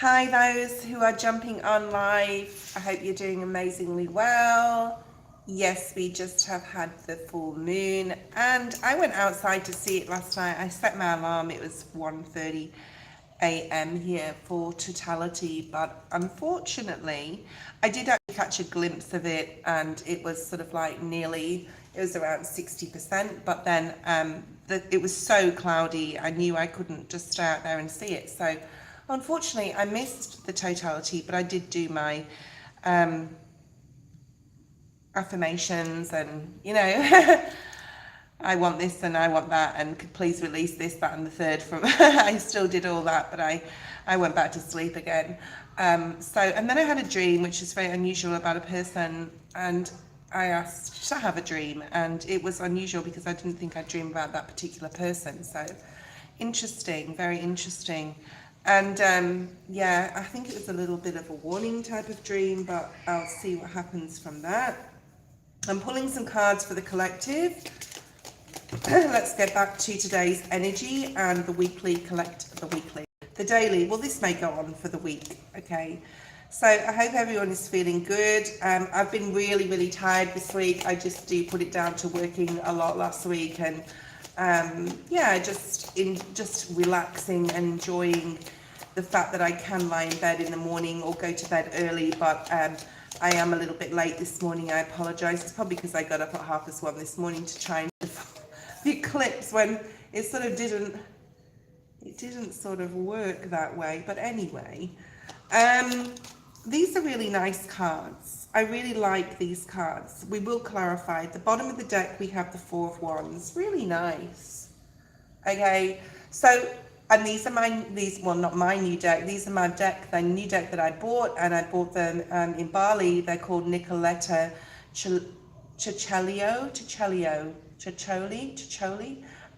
Hi those who are jumping on live. I hope you're doing amazingly well. Yes, we just have had the full moon and I went outside to see it last night. I set my alarm. It was 1:30 a.m. here for totality, but unfortunately I did actually catch a glimpse of it and it was sort of like it was around 60%, but then it was so cloudy I knew I couldn't just stay out there and see it. So unfortunately I missed the totality, but I did do my affirmations and I want this and I want that and could please release this, that and the third from I still did all that, but I went back to sleep again. And then I had a dream which is very unusual about a person, and I asked to have a dream and it was unusual because I didn't think I'd dream about that particular person. So interesting, very interesting. And I think it was a little bit of a warning type of dream, but I'll see what happens from that. I'm pulling some cards for the collective. Let's get back to today's energy and the daily. Well, this may go on for the week. Okay. So I hope everyone is feeling good. I've been really, really tired this week. I just do put it down to working a lot last week and just relaxing and enjoying the fact that I can lie in bed in the morning or go to bed early, but I am a little bit late this morning. I apologize. It's probably because I got up at 1:30 this morning to try and the eclipse when it didn't sort of work that way. But anyway, these are really nice cards. I really like these cards. We will clarify. At the bottom of the deck, we have the Four of Wands. Really nice. Okay, so, and these are not my new deck. These are my deck, the new deck that I bought, and I bought them in Bali. They're called Nicoletta Ceccoli.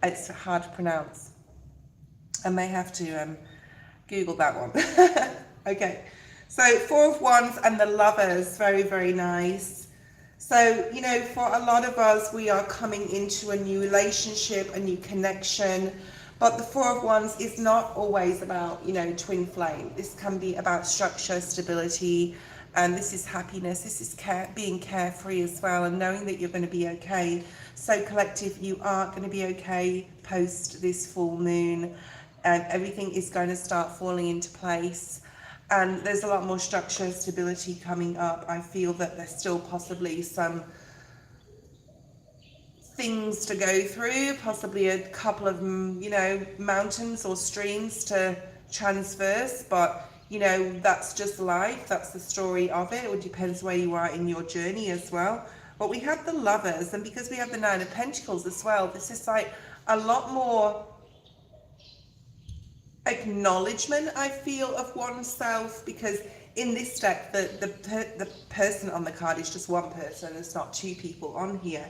It's hard to pronounce. I may have to Google that one. Okay, so Four of Wands and the Lovers, very, very nice. So, for a lot of us, we are coming into a new relationship, a new connection, but the Four of Wands is not always about, twin flame. This can be about structure, stability, and this is happiness. This is being carefree as well, and knowing that you're going to be okay. So collective, you are going to be okay post this full moon, and everything is going to start falling into place. And there's a lot more structure, stability coming up. I feel that there's still possibly some things to go through, possibly a couple of, mountains or streams to transverse, but that's just life. That's the story of it. It depends where you are in your journey as well. But we have the Lovers, and because we have the Nine of Pentacles as well, this is like a lot more acknowledgement, I feel, of oneself, because in this deck the person on the card is just one person. It's not two people on here,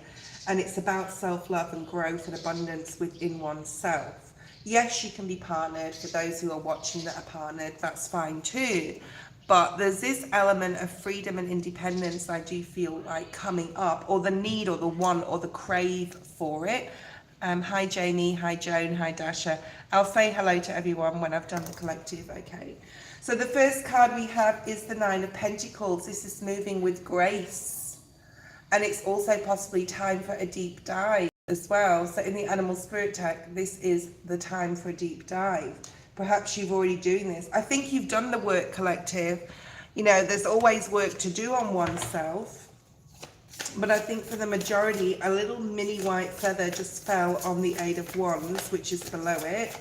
and it's about self-love and growth and abundance within oneself. Yes, you can be partnered. For those who are watching that are partnered, that's fine too, but there's this element of freedom and independence I do feel like coming up, or the need or the want or the crave for it. Hi Jamie, hi Joan, hi Dasha. I'll say hello to everyone when I've done the collective. Okay, so the first card we have is the Nine of Pentacles. This is moving with grace, and it's also possibly time for a deep dive as well. So in the animal spirit deck, this is the time for a deep dive. Perhaps you've already doing this. I think you've done the work, collective. There's always work to do on oneself. But I think for the majority, a little mini white feather just fell on the Eight of Wands, which is below it.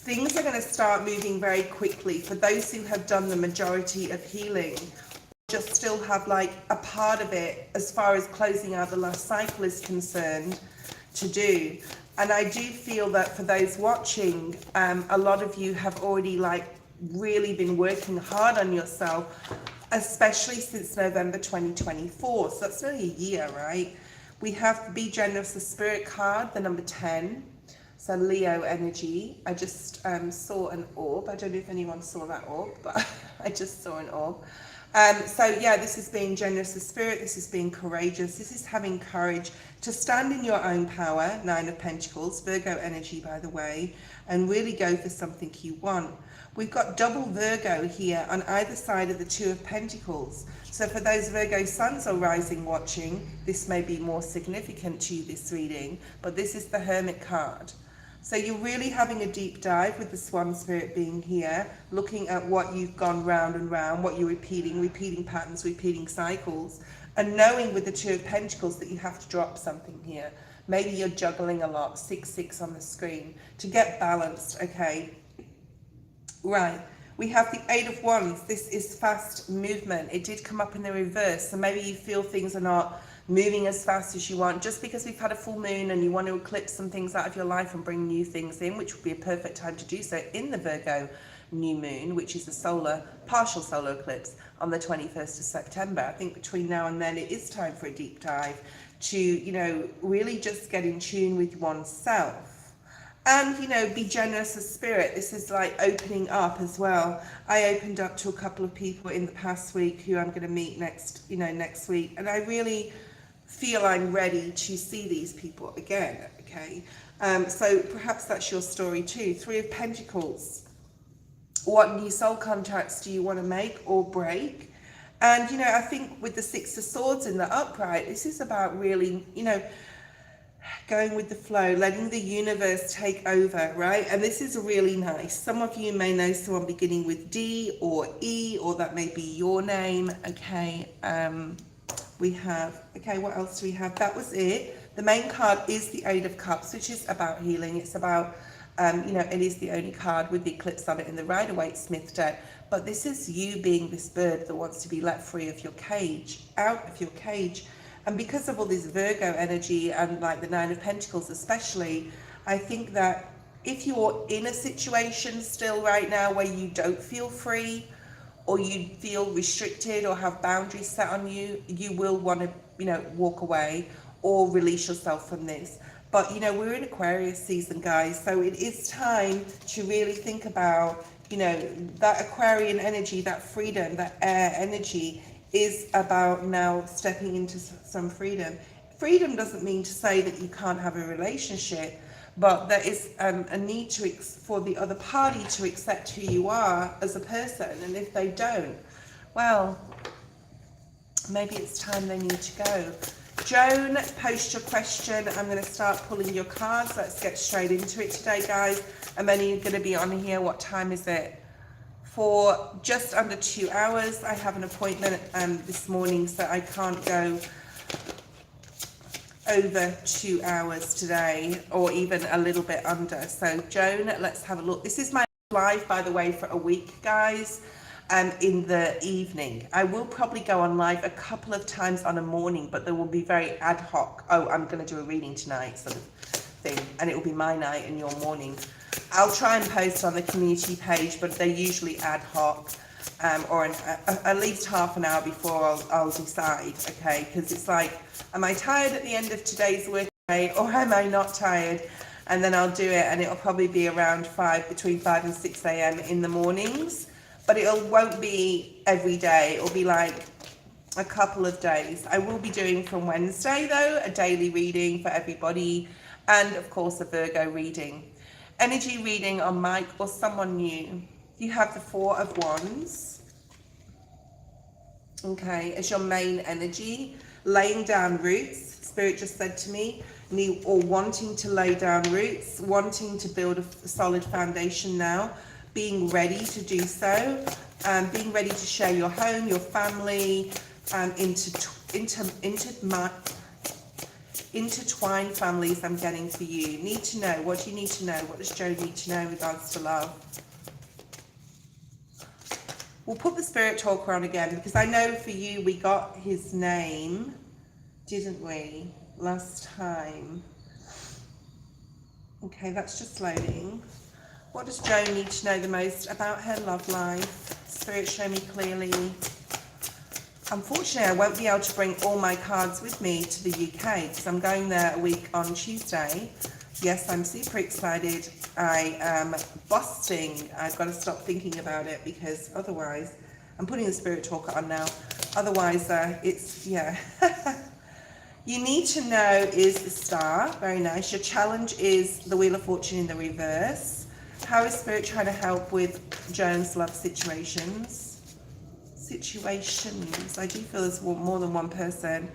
Things are going to start moving very quickly. For those who have done the majority of healing, just still have like a part of it as far as closing out the last cycle is concerned to do. And I do feel that for those watching, a lot of you have already really been working hard on yourself, especially since November 2024. So that's nearly a year, right? We have the Be Generous the Spirit card, the number 10. So Leo energy. I just saw an orb. I don't know if anyone saw that orb, but I just saw an orb. This is being generous of spirit. This is being courageous. This is having courage to stand in your own power. Nine of Pentacles, Virgo energy, by the way, and really go for something you want. We've got double Virgo here on either side of the Two of Pentacles. So for those Virgo suns or rising watching, this may be more significant to you, this reading, but this is the Hermit card. So you're really having a deep dive with the Swan Spirit being here, looking at what you've gone round and round, what you're repeating patterns, repeating cycles, and knowing with the Two of Pentacles that you have to drop something here. Maybe you're juggling a lot, 6-6 on the screen, to get balanced, okay? Right, we have the Eight of Wands. This is fast movement. It did come up in the reverse, so maybe you feel things are not moving as fast as you want, just because we've had a full moon and you want to eclipse some things out of your life and bring new things in, which would be a perfect time to do so in the Virgo new moon, which is a partial solar eclipse on the 21st of September. I think between now and then it is time for a deep dive to, you know, really just get in tune with oneself and, you know, be generous of spirit. This is like opening up as well. I opened up to a couple of people in the past week who I'm going to meet next week, and I really feel I'm ready to see these people again, okay? So perhaps that's your story too. Three of Pentacles. What new soul contacts do you want to make or break? And, you know, I think with the Six of Swords in the upright, this is about really, you know, going with the flow, letting the universe take over, right? And this is really nice. Some of you may know someone beginning with D or E, or that may be your name, okay? We have, okay, what else do we have? That was it. The main card is the Eight of Cups, which is about healing. It's about, you know, it is the only card with the eclipse on it in the Waite Smith deck. But this is you being this bird that wants to be let free of your cage, out of your cage. And because of all this Virgo energy and like the Nine of Pentacles especially, I think that if you're in a situation still right now where you don't feel free, or you feel restricted or have boundaries set on you, you will want to, you know, walk away or release yourself from this. But, you know, we're in Aquarius season, guys, so it is time to really think about, you know, that Aquarian energy, that freedom, that air energy is about now stepping into some freedom. Freedom doesn't mean to say that you can't have a relationship, but there is a need for the other party to accept who you are as a person. And if they don't, well, maybe it's time they need to go. Joan, post your question. I'm going to start pulling your cards. Let's get straight into it today, guys. I'm only going to be on here. What time is it? For just under 2 hours. I have an appointment this morning, so I can't go over 2 hours today, or even a little bit under. So Joan, let's have a look. This is my live, by the way, for a week, guys, in the evening. I will probably go on live a couple of times on a morning, but they will be very ad hoc. Oh, I'm going to do a reading tonight sort of thing, and it will be my night and your morning. I'll try and post on the community page, but they're usually ad hoc, or at least half an hour before I'll decide, okay? Because it's like, am I tired at the end of today's work day, or am I not tired? And then I'll do it, and it'll probably be around between 5 and 6 a.m. in the mornings, but it won't be every day. It'll be like a couple of days. I will be doing from Wednesday, though, a daily reading for everybody, and of course a Virgo reading. Energy reading on Mike or someone new. You have the Four of Wands, okay, as your main energy. Laying down roots. Spirit just said to me, or wanting to lay down roots, wanting to build a solid foundation now, being ready to do so, being ready to share your home, your family, intertwined families. I'm getting for you. Need to know. What do you need to know? What does Joan need to know in regards to love? We'll put the Spirit Talker on again, because I know for you we got his name, didn't we, last time? Okay, that's just loading. What does Joan need to know the most about her love life? Spirit, show me clearly. Unfortunately, I won't be able to bring all my cards with me to the UK, because I'm going there a week on Tuesday. Yes, I'm super excited. I am busting. I've got to stop thinking about it, because otherwise, I'm putting the Spirit Talker on now. Otherwise, it's, yeah. You need to know is the Star. Very nice. Your challenge is the Wheel of Fortune in the reverse. How is Spirit trying to help with Joan's love situations. I do feel there's more than one person.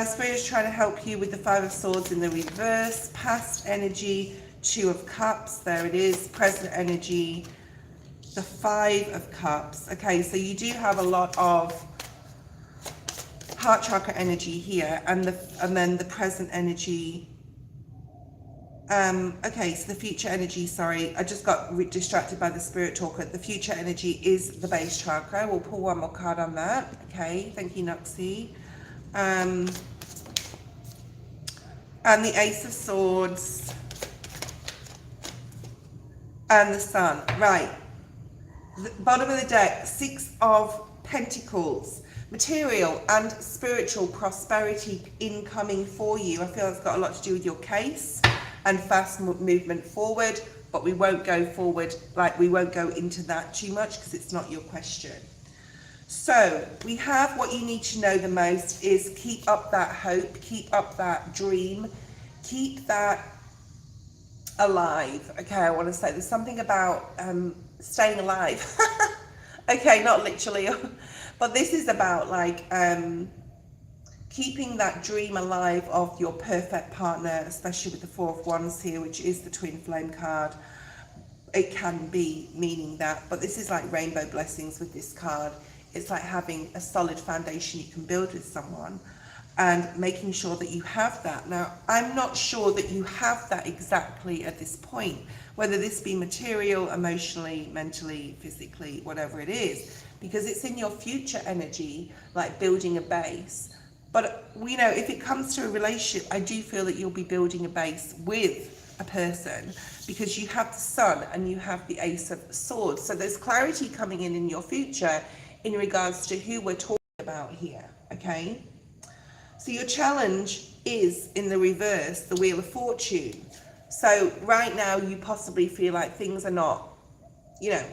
Spirit is trying to help you with the Five of Swords in the reverse. Past energy, Two of Cups, there it is. Present energy, the Five of Cups. Okay, so you do have a lot of heart chakra energy here, and then the present energy. Okay, so the future energy, sorry, I just got distracted by the spirit talker. The future energy is the base chakra. We'll pull one more card on that. Okay, thank you, Noxy. And the Ace of Swords and the Sun. Right, the bottom of the deck, Six of Pentacles. Material and spiritual prosperity incoming for you. I feel it's got a lot to do with your case and fast movement forward, but we won't go forward, we won't go into that too much because it's not your question. So we have what you need to know the most is keep up that hope, keep up that dream, keep that alive. Okay, I want to say there's something about staying alive. Okay, not literally, but this is about keeping that dream alive of your perfect partner, especially with the Four of Wands here, which is the twin flame card. It can be meaning that, but this is like rainbow blessings with this card. It's like having a solid foundation you can build with someone and making sure that you have that. Now, I'm not sure that you have that exactly at this point, whether this be material, emotionally, mentally, physically, whatever it is, because it's in your future energy, like building a base. But, you know, if it comes to a relationship, I do feel that you'll be building a base with a person because you have the Sun and you have the Ace of Swords. So there's clarity coming in your future in regards to who we're talking about here, okay? So your challenge is in the reverse, the Wheel of Fortune. So right now you possibly feel like things are not, you know,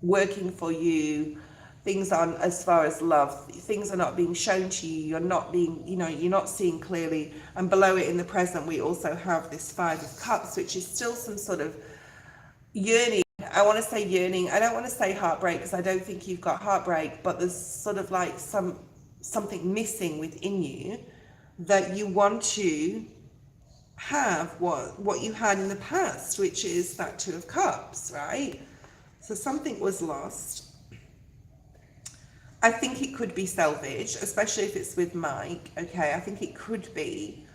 working for you. Things aren't, as far as love, things are not being shown to you. You're not being, you know, you're not seeing clearly. And below it in the present, we also have this Five of Cups, which is still some sort of yearning. I want to say yearning. I don't want to say heartbreak because I don't think you've got heartbreak, but there's sort of like something missing within you that you want to have what you had in the past, which is that Two of Cups, right? So something was lost. I think it could be selfish, especially if it's with Mike, okay? I think it could be.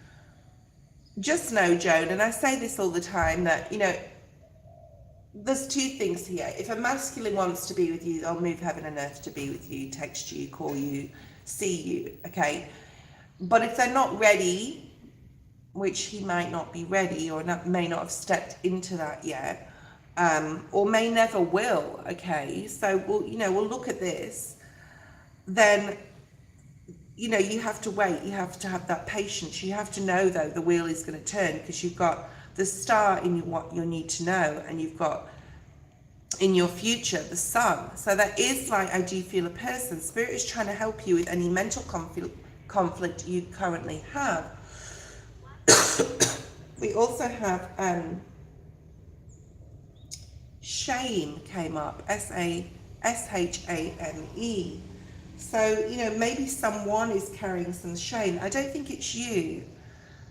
Just know, Joan, and I say this all the time, that, you know, there's two things here. If a masculine wants to be with you, they'll move heaven and earth to be with you, text you, call you, see you, okay? But if they're not ready, which he might not be ready or may not have stepped into that yet, or may never will, okay? So, we'll look at this. Then, you know, you have to wait. You have to have that patience. You have to know, though, the wheel is going to turn because you've got the star in what you need to know, and you've got in your future the Sun. So that is like, I do feel a person. Spirit is trying to help you with any mental conflict you currently have. We also have shame came up, Shame. So, you know, maybe someone is carrying some shame. I don't think it's you.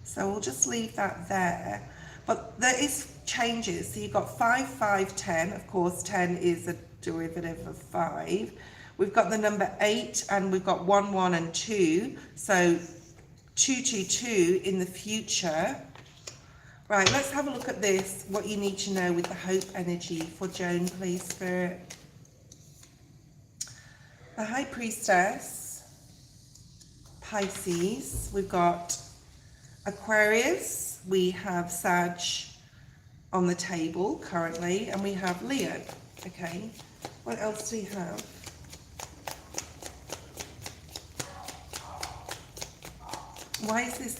So we'll just leave that there. But there is changes. So you've got 5, 5, 10. Of course, 10 is a derivative of 5. We've got the number 8, and we've got 1, 1, and 2. So 2, 2, 2 in the future. Right, let's have a look at this. What you need to know with the hope energy for Joan, please, Spirit. The High Priestess, Pisces, we've got Aquarius, we have Sag on the table currently, and we have Leo, okay? What else do we have? Why is this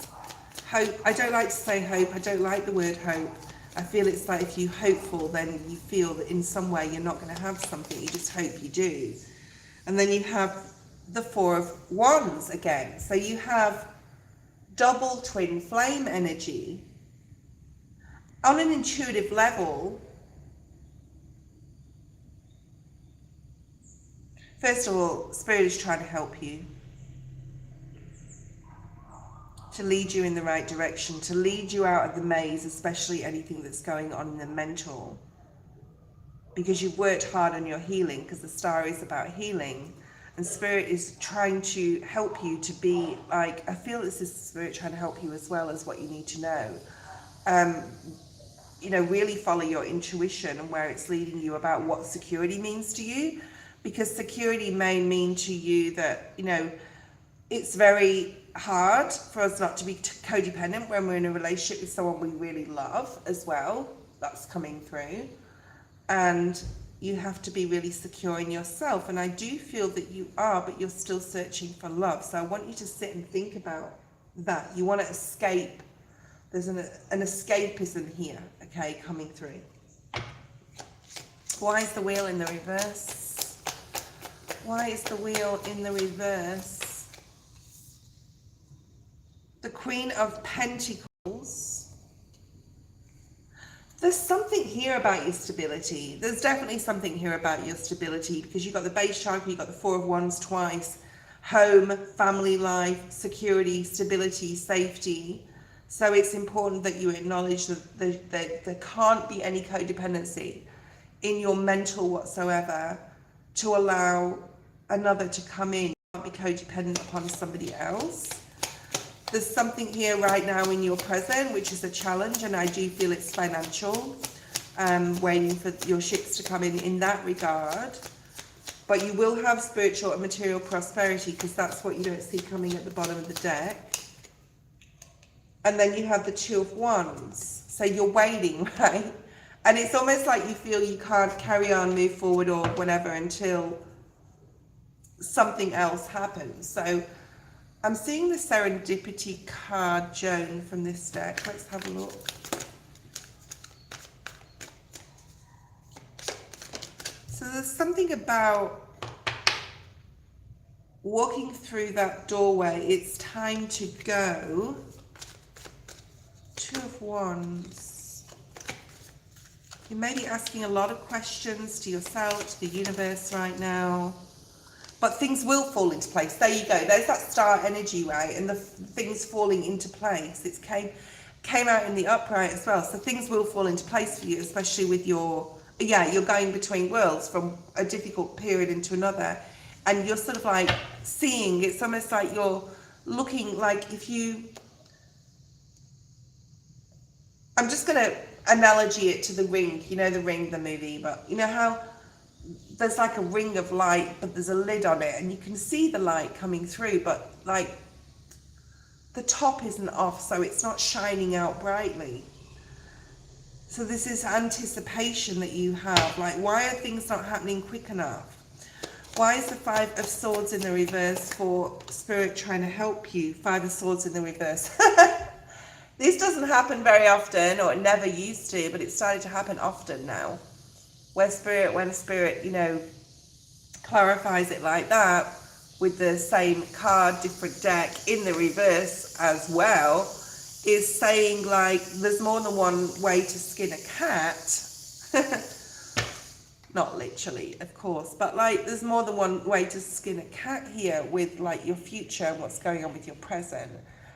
hope? I don't like to say hope, I don't like the word hope. I feel it's like if you're hopeful, then you feel that in some way you're not going to have something, you just hope you do. And then you have the Four of Wands again. So you have double twin flame energy. On an intuitive level, First of all, Spirit is trying to help you, to lead you in the right direction, to lead you out of the maze, especially anything that's going on in the mental. Because you've worked hard on your healing, because the star is about healing. And Spirit is trying to help you to be like, I feel this is Spirit trying to help you as well as what you need to know. You know, really follow your intuition and where it's leading you about what security means to you. Because security may mean to you that, you know, it's very hard for us not to be codependent when we're in a relationship with someone we really love as well. That's coming through. And you have to be really secure in yourself. And I do feel that you are, but you're still searching for love. So I want you to sit and think about that. You want to escape. There's an escapism here, okay, coming through. Why is the wheel in the reverse? Why is the wheel in the reverse? The Queen of Pentacles. There's something here about your stability. There's definitely something here about your stability, because you've got the base chakra, you've got the Four of Wands twice. Home, family life, security, stability, safety. So it's important that you acknowledge that there can't be any codependency in your mental whatsoever to allow another to come in. You can't be codependent upon somebody else. There's something here right now in your present, which is a challenge, and I do feel it's financial, waiting for your ships to come in that regard. But you will have spiritual and material prosperity, because that's what you don't see coming at the bottom of the deck. And then you have the Two of Wands. So you're waiting, right? And it's almost like you feel you can't carry on, move forward or whatever until something else happens. So I'm seeing the Serendipity card, Joan, from this deck. Let's have a look. So there's something about walking through that doorway. It's time to go. Two of Wands. You may be asking a lot of questions to yourself, to the universe right now. But things will fall into place. There you go. There's that star energy, right? And the things falling into place. It came out in the upright as well. So things will fall into place for you, especially with your, you're going between worlds from a difficult period into another. And you're sort of like seeing, it's almost like you're looking like if you, I'm just going to analogy it to the Ring. You know the Ring, the movie, but you know how there's like a ring of light, but there's a lid on it, and you can see the light coming through, but like the top isn't off, so it's not shining out brightly. So this is anticipation that you have, like, why are things not happening quick enough? Why is the Five of Swords in the reverse for Spirit trying to help you? Five of Swords in the reverse. This doesn't happen very often, or it never used to, but it's starting to happen often now. When Spirit, you know, clarifies it like that, with the same card, different deck in the reverse as well, is saying like there's more than one way to skin a cat. Not literally, of course, but like there's more than one way to skin a cat here with like your future and what's going on with your present,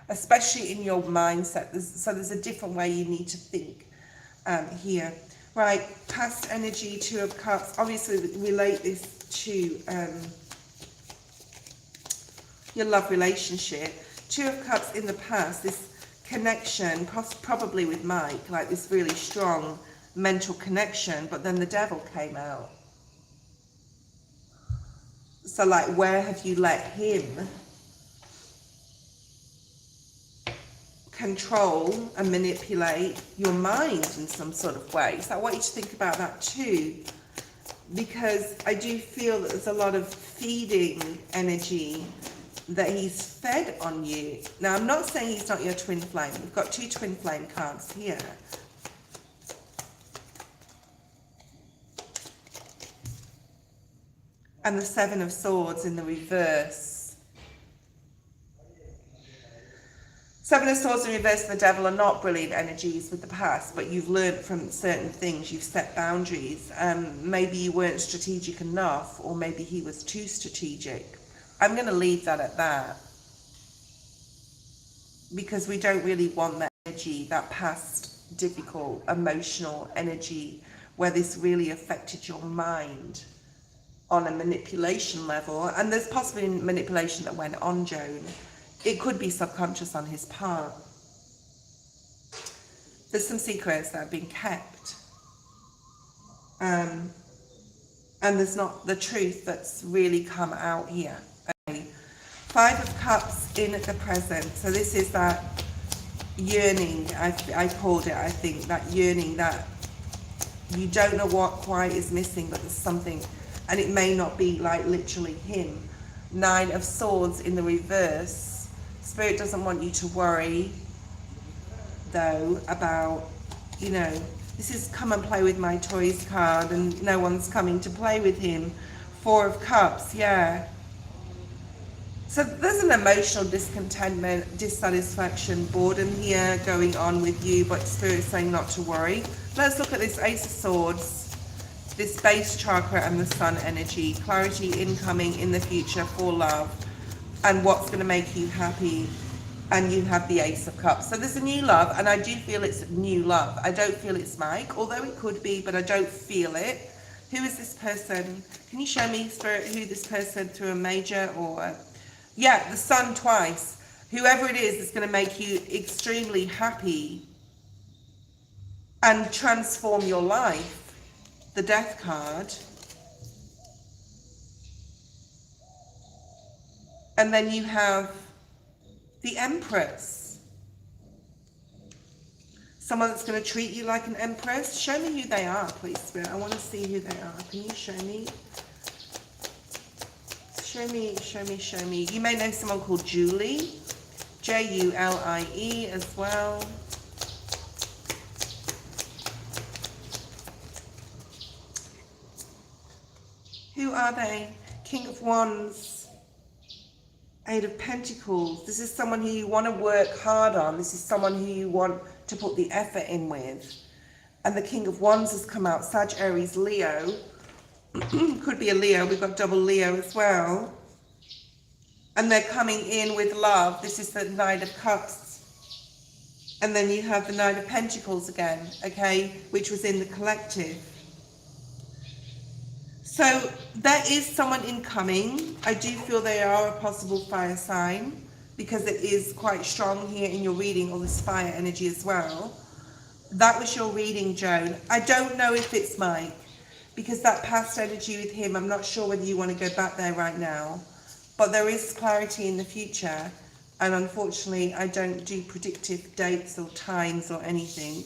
especially in your mindset. There's a different way you need to think here. Right, past energy, Two of Cups. Obviously, relate this to your love relationship. Two of Cups in the past, this connection, probably with Mike, like this really strong mental connection, but then the Devil came out. So, like, where have you let him control and manipulate your mind in some sort of way? So I want you to think about that too, because I do feel that there's a lot of feeding energy that he's fed on you. Now, I'm not saying he's not your twin flame. We've got two twin flame cards here. And the Seven of Swords in the reverse. Seven of Swords in reverse and the Devil are not brilliant energies with the past, but you've learned from certain things. You've set boundaries. Maybe you weren't strategic enough, or maybe he was too strategic. I'm going to leave that at that, because we don't really want that energy, that past difficult emotional energy where this really affected your mind on a manipulation level. And there's possibly manipulation that went on, Joan. It could be subconscious on his part. There's some secrets that have been kept. And there's not the truth that's really come out here. Okay. Five of Cups in the present. So this is that yearning, I called it, I think, that yearning that you don't know what quite is missing, but there's something, and it may not be like literally him. Nine of Swords in the reverse. Spirit doesn't want you to worry, though, about, you know, this is come and play with my toys card, and no one's coming to play with him. Four of Cups, yeah. So there's an emotional discontentment, dissatisfaction, boredom here going on with you, but Spirit's saying not to worry. Let's look at this Ace of Swords, this base chakra and the Sun energy. Clarity incoming in the future for love and what's going to make you happy. And you have the Ace of Cups. So there's a new love, and I do feel it's new love. I don't feel it's Mike, although it could be, but I don't feel it. Who is this person? Can you show me, Spirit, who this person through a major or a... Yeah, the Sun twice. Whoever it is going to make you extremely happy and transform your life. The Death card. And then you have the Empress. Someone that's going to treat you like an Empress. Show me who they are, please, Spirit. I want to see who they are. Can you show me? Show me, show me, show me. You may know someone called Julie. Julie as well. Who are they? King of Wands. Eight of Pentacles. This is someone who you want to work hard on. This is someone who you want to put the effort in with. And the King of Wands has come out. Sag, Aries, Leo. Could be a Leo. We've got double Leo as well. And they're coming in with love. This is the Knight of Cups. And then you have the Knight of Pentacles again, okay, which was in the collective. So there is someone incoming. I do feel they are a possible fire sign, because it is quite strong here in your reading, all this fire energy as well. That was your reading, Joan. I don't know if it's Mike, because that past energy with him, I'm not sure whether you want to go back there right now. But there is clarity in the future. And unfortunately, I don't do predictive dates or times or anything.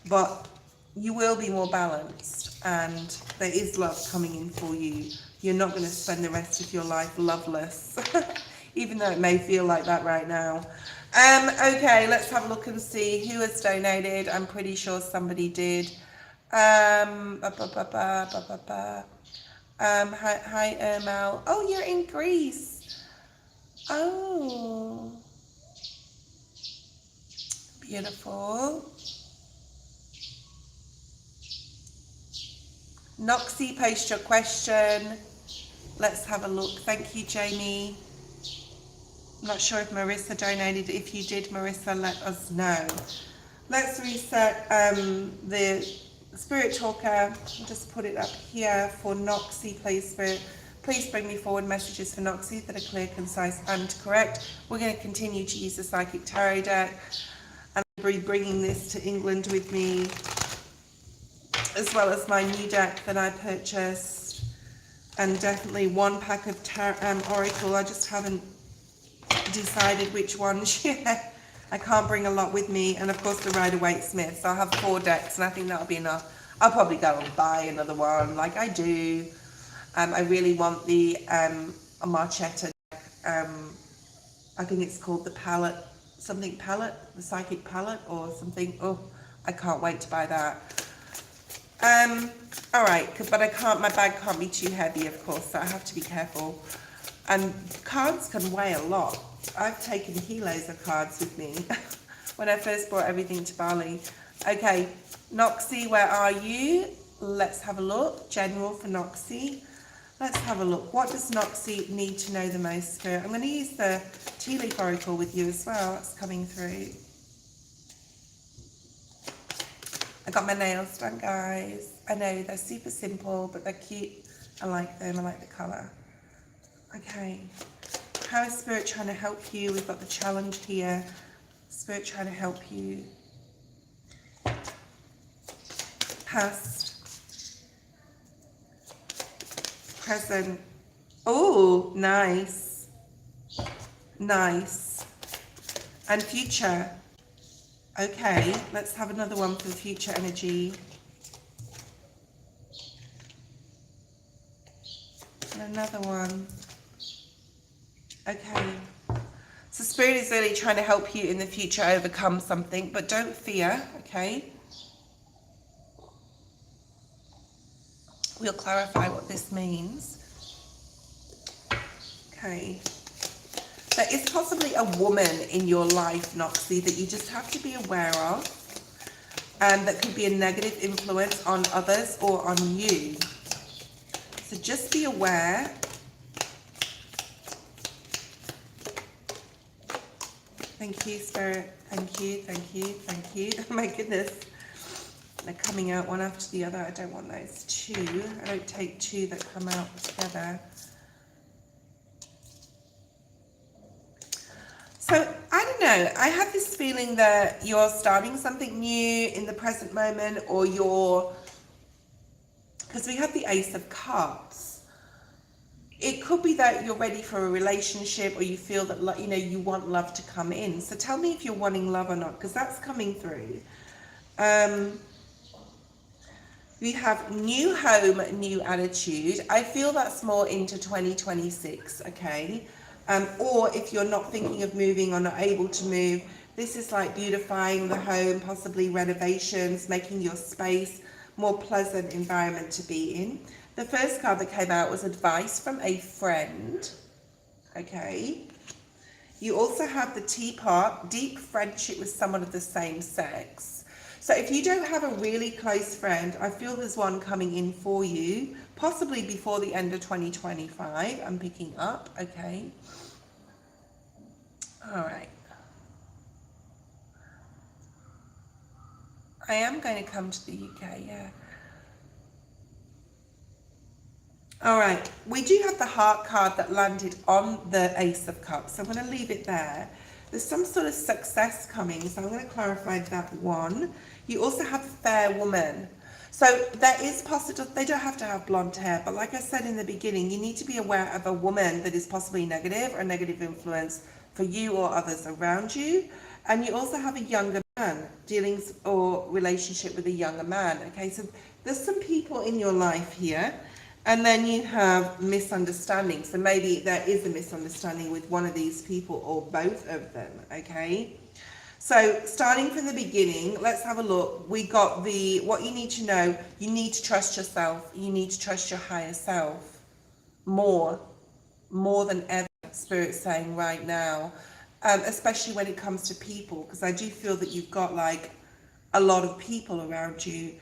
But you will be more balanced. And there is love coming in for you. You're not going to spend the rest of your life loveless. Even though it may feel like that right now. Okay, let's have a look and see who has donated. I'm pretty sure somebody did. Hi, Ermal. Oh, you're in Greece. Oh, beautiful. Noxy, post your question. Let's have a look. Thank you, Jamie. I'm not sure if Marissa donated. If you did, Marissa, let us know. Let's reset the Spirit Talker. I'll just put it up here for Noxy, please, Spirit. Please bring me forward messages for Noxy that are clear, concise, and correct. We're going to continue to use the Psychic Tarot deck. And I'll be bringing this to England with me, as well as my new deck that I purchased. And definitely one pack of Oracle. I just haven't decided which ones yet. I can't bring a lot with me. And of course the Waite Smith. So I'll have 4 decks, and I think that'll be enough. I'll probably go and buy another one like I do. I really want the Marchetta deck. I think it's called the Palette, something Palette, the Psychic Palette or something. Oh, I can't wait to buy that. All right, but I can't, my bag can't be too heavy, of course, so I have to be careful. And cards can weigh a lot. I've taken kilos of cards with me when I first brought everything to Bali. Okay, Noxy, where are you? Let's have a look. General for Noxy. Let's have a look. What does Noxy need to know the most, Spirit? I'm going to use the tea leaf oracle with you as well. That's coming through. I got my nails done, guys. I know they're super simple, but they're cute. I like them. I like the colour. Okay. How is Spirit trying to help you? We've got the challenge here. Spirit trying to help you. Past. Present. Oh, nice. Nice. And future. Okay, let's have another one for the future energy. And another one. Okay. So Spirit is really trying to help you in the future overcome something, but don't fear, okay? We'll clarify what this means. Okay. There is possibly a woman in your life, Noxy, that you just have to be aware of, and that could be a negative influence on others or on you. So just be aware. Thank you, Spirit. Thank you, thank you, thank you. Oh my goodness. They're coming out one after the other. I don't want those two. I don't take two that come out together. So, I don't know. I have this feeling that you're starting something new in the present moment, or you're... Because we have the Ace of Cups. It could be that you're ready for a relationship, or you feel that, you know, you want love to come in. So tell me if you're wanting love or not, because that's coming through. We have new home, new attitude. I feel that's more into 2026, okay? Or if you're not thinking of moving or not able to move, this is like beautifying the home, possibly renovations, making your space more pleasant environment to be in. The first card that came out was advice from a friend, okay? You also have the teapot, deep friendship with someone of the same sex. So if you don't have a really close friend, I feel there's one coming in for you, possibly before the end of 2025, I'm picking up, okay? All right. I am going to come to the UK, yeah. All right, we do have the heart card that landed on the Ace of Cups, so I'm going to leave it there. There's some sort of success coming, so I'm going to clarify that one. You also have fair woman. So there is possible, they don't have to have blonde hair, but like I said in the beginning, you need to be aware of a woman that is possibly negative or negative influence for you or others around you. And you also have a younger man, dealings or relationship with a younger man. Okay, so there's some people in your life here. And then you have misunderstanding. So maybe there is a misunderstanding with one of these people or both of them, okay? So starting from the beginning, let's have a look. We got the, what you need to know, you need to trust yourself. You need to trust your higher self more than ever, Spirit's saying right now, especially when it comes to people, because I do feel that you've got like a lot of people around you,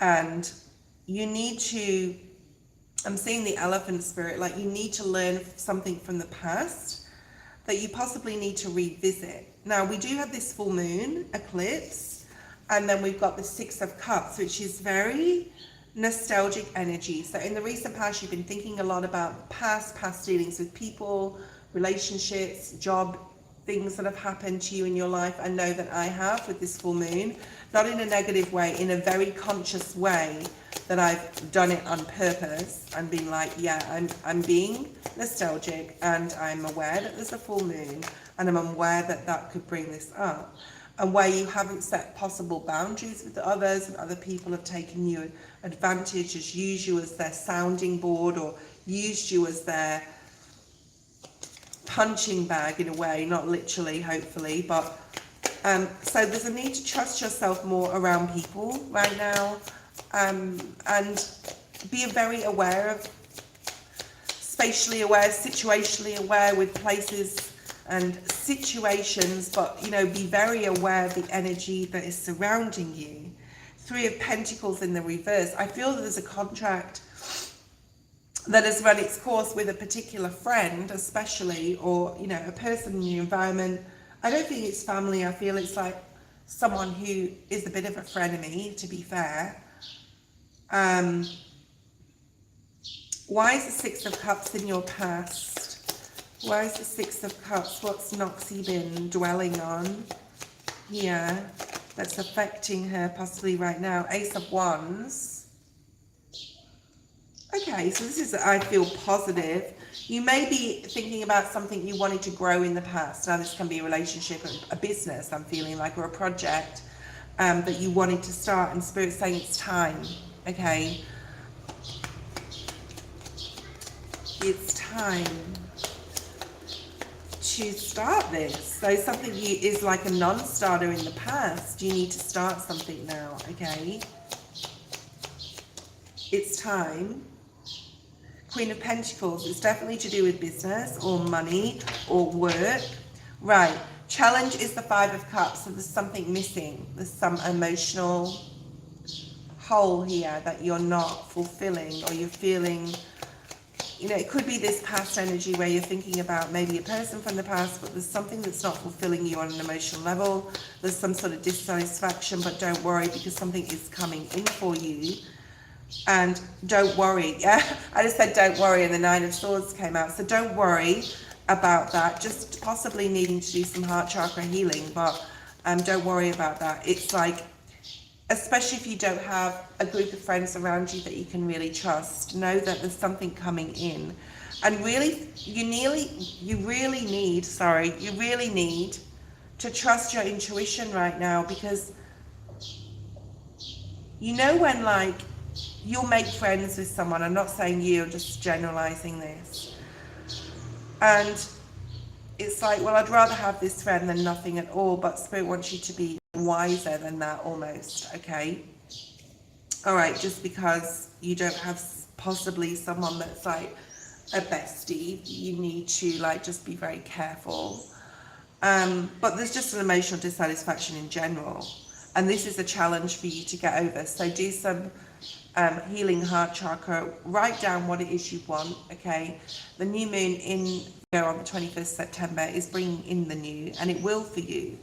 and you need to, I'm seeing the elephant spirit, like you need to learn something from the past that you possibly need to revisit. Now, we do have this full moon eclipse, and then we've got the Six of Cups, which is very nostalgic energy. So in the recent past, you've been thinking a lot about past dealings with people, relationships, job, things that have happened to you in your life. I know that I have with this full moon, not in a negative way, in a very conscious way, that I've done it on purpose and been like, yeah, I'm being nostalgic, and I'm aware that there's a full moon, and I'm aware that that could bring this up. And where you haven't set possible boundaries with others, and other people have taken you advantage, has used you as their sounding board, or used you as their punching bag in a way, not literally, hopefully, but so there's a need to trust yourself more around people right now. And be very aware of spatially aware, situationally aware with places and situations, but, you know, be very aware of the energy that is surrounding you. Three of Pentacles in the reverse. I feel that there's a contract that has run its course with a particular friend, especially, or, you know, a person in your environment. I don't think it's family. I feel it's like someone who is a bit of a frenemy, to be fair. Why is the Six of Cups in your past? Why is the Six of Cups? What's Noxy been dwelling on here that's affecting her possibly right now? Ace of Wands. Okay, so this is, I feel, positive. You may be thinking about something you wanted to grow in the past. Now this can be a relationship, a business, I'm feeling like, or a project that you wanted to start, and Spirit's saying it's time. Okay. It's time to start this. So something is like a non-starter in the past. You need to start something now, okay? It's time. Queen of Pentacles. It's definitely to do with business or money or work. Right. Challenge is the Five of Cups. So there's something missing. There's some emotional hole here that you're not fulfilling, or you're feeling, you know, it could be this past energy where you're thinking about maybe a person from the past, but there's something that's not fulfilling you on an emotional level. There's some sort of dissatisfaction, but don't worry, because something is coming in for you. And don't worry. Yeah, I just said don't worry, and the Nine of Swords came out. So don't worry about that. Just possibly needing to do some heart chakra healing, but don't worry about that. It's like, especially if you don't have a group of friends around you that you can really trust, know that there's something coming in. And really, you really need to trust your intuition right now, because you know when, like, you'll make friends with someone. I'm not saying you, I'm just generalizing this. And it's like, well, I'd rather have this friend than nothing at all, but Spirit wants you to be wiser than that almost, okay? All right, just because you don't have possibly someone that's like a bestie, you need to like just be very careful. But there's just an emotional dissatisfaction in general, and this is a challenge for you to get over. So do some healing heart chakra, write down what it is you want, okay? The new moon in on the 21st September is bringing in the new, and it will for you.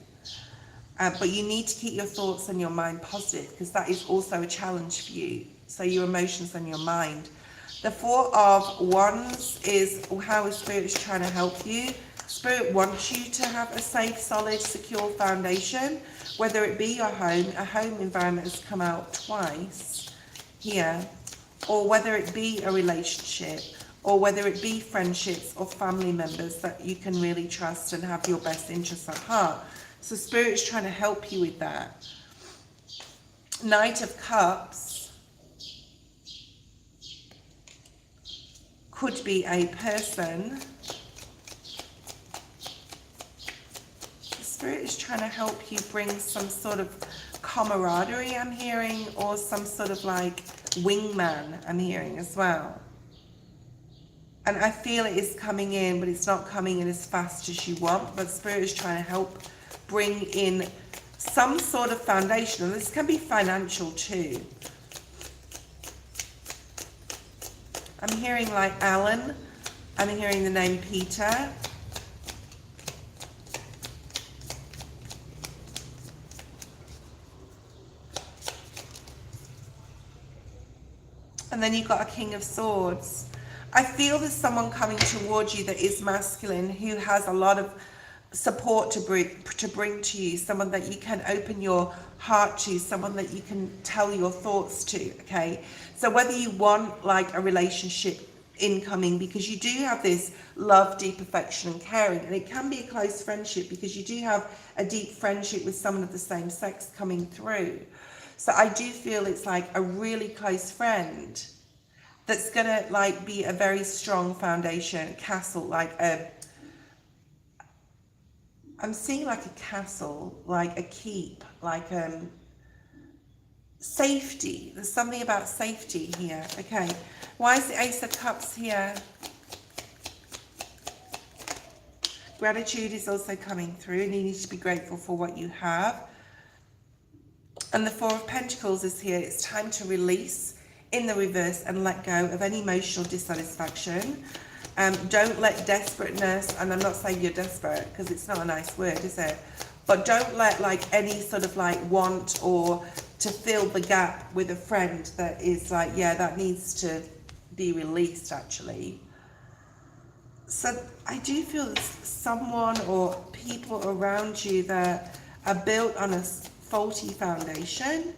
But you need to keep your thoughts and your mind positive, because that is also a challenge for you. So your emotions and your mind. The Four of Wands is how Spirit is trying to help you. Spirit wants you to have a safe, solid, secure foundation, whether it be your home. A home environment has come out twice here, or whether it be a relationship, or whether it be friendships or family members that you can really trust and have your best interests at heart. So Spirit is trying to help you with that. Knight of Cups could be a person. Spirit is trying to help you bring some sort of camaraderie, I'm hearing, or some sort of like wingman, I'm hearing as well. And I feel it is coming in, but it's not coming in as fast as you want. But Spirit is trying to help bring in some sort of foundation. And this can be financial too. I'm hearing like Alan. I'm hearing the name Peter. And then you've got a King of Swords. I feel there's someone coming towards you that is masculine, who has a lot of support to bring to you, someone that you can open your heart to, someone that you can tell your thoughts to, okay? So whether you want like a relationship incoming, because you do have this love, deep affection and caring, and it can be a close friendship because you do have a deep friendship with someone of the same sex coming through. So I do feel it's like a really close friend that's gonna like be a very strong foundation, castle, like I'm seeing like a castle, like a keep, like safety. There's something about safety here. Okay, why is the Ace of Cups here? Gratitude is also coming through, and you need to be grateful for what you have. And the Four of Pentacles is here. It's time to release in the reverse and let go of any emotional dissatisfaction. Don't let desperateness, and I'm not saying you're desperate because it's not a nice word, is it? But don't let like any sort of like want or to fill the gap with a friend that is like, yeah, that needs to be released actually. So I do feel there's someone or people around you that are built on a faulty foundation,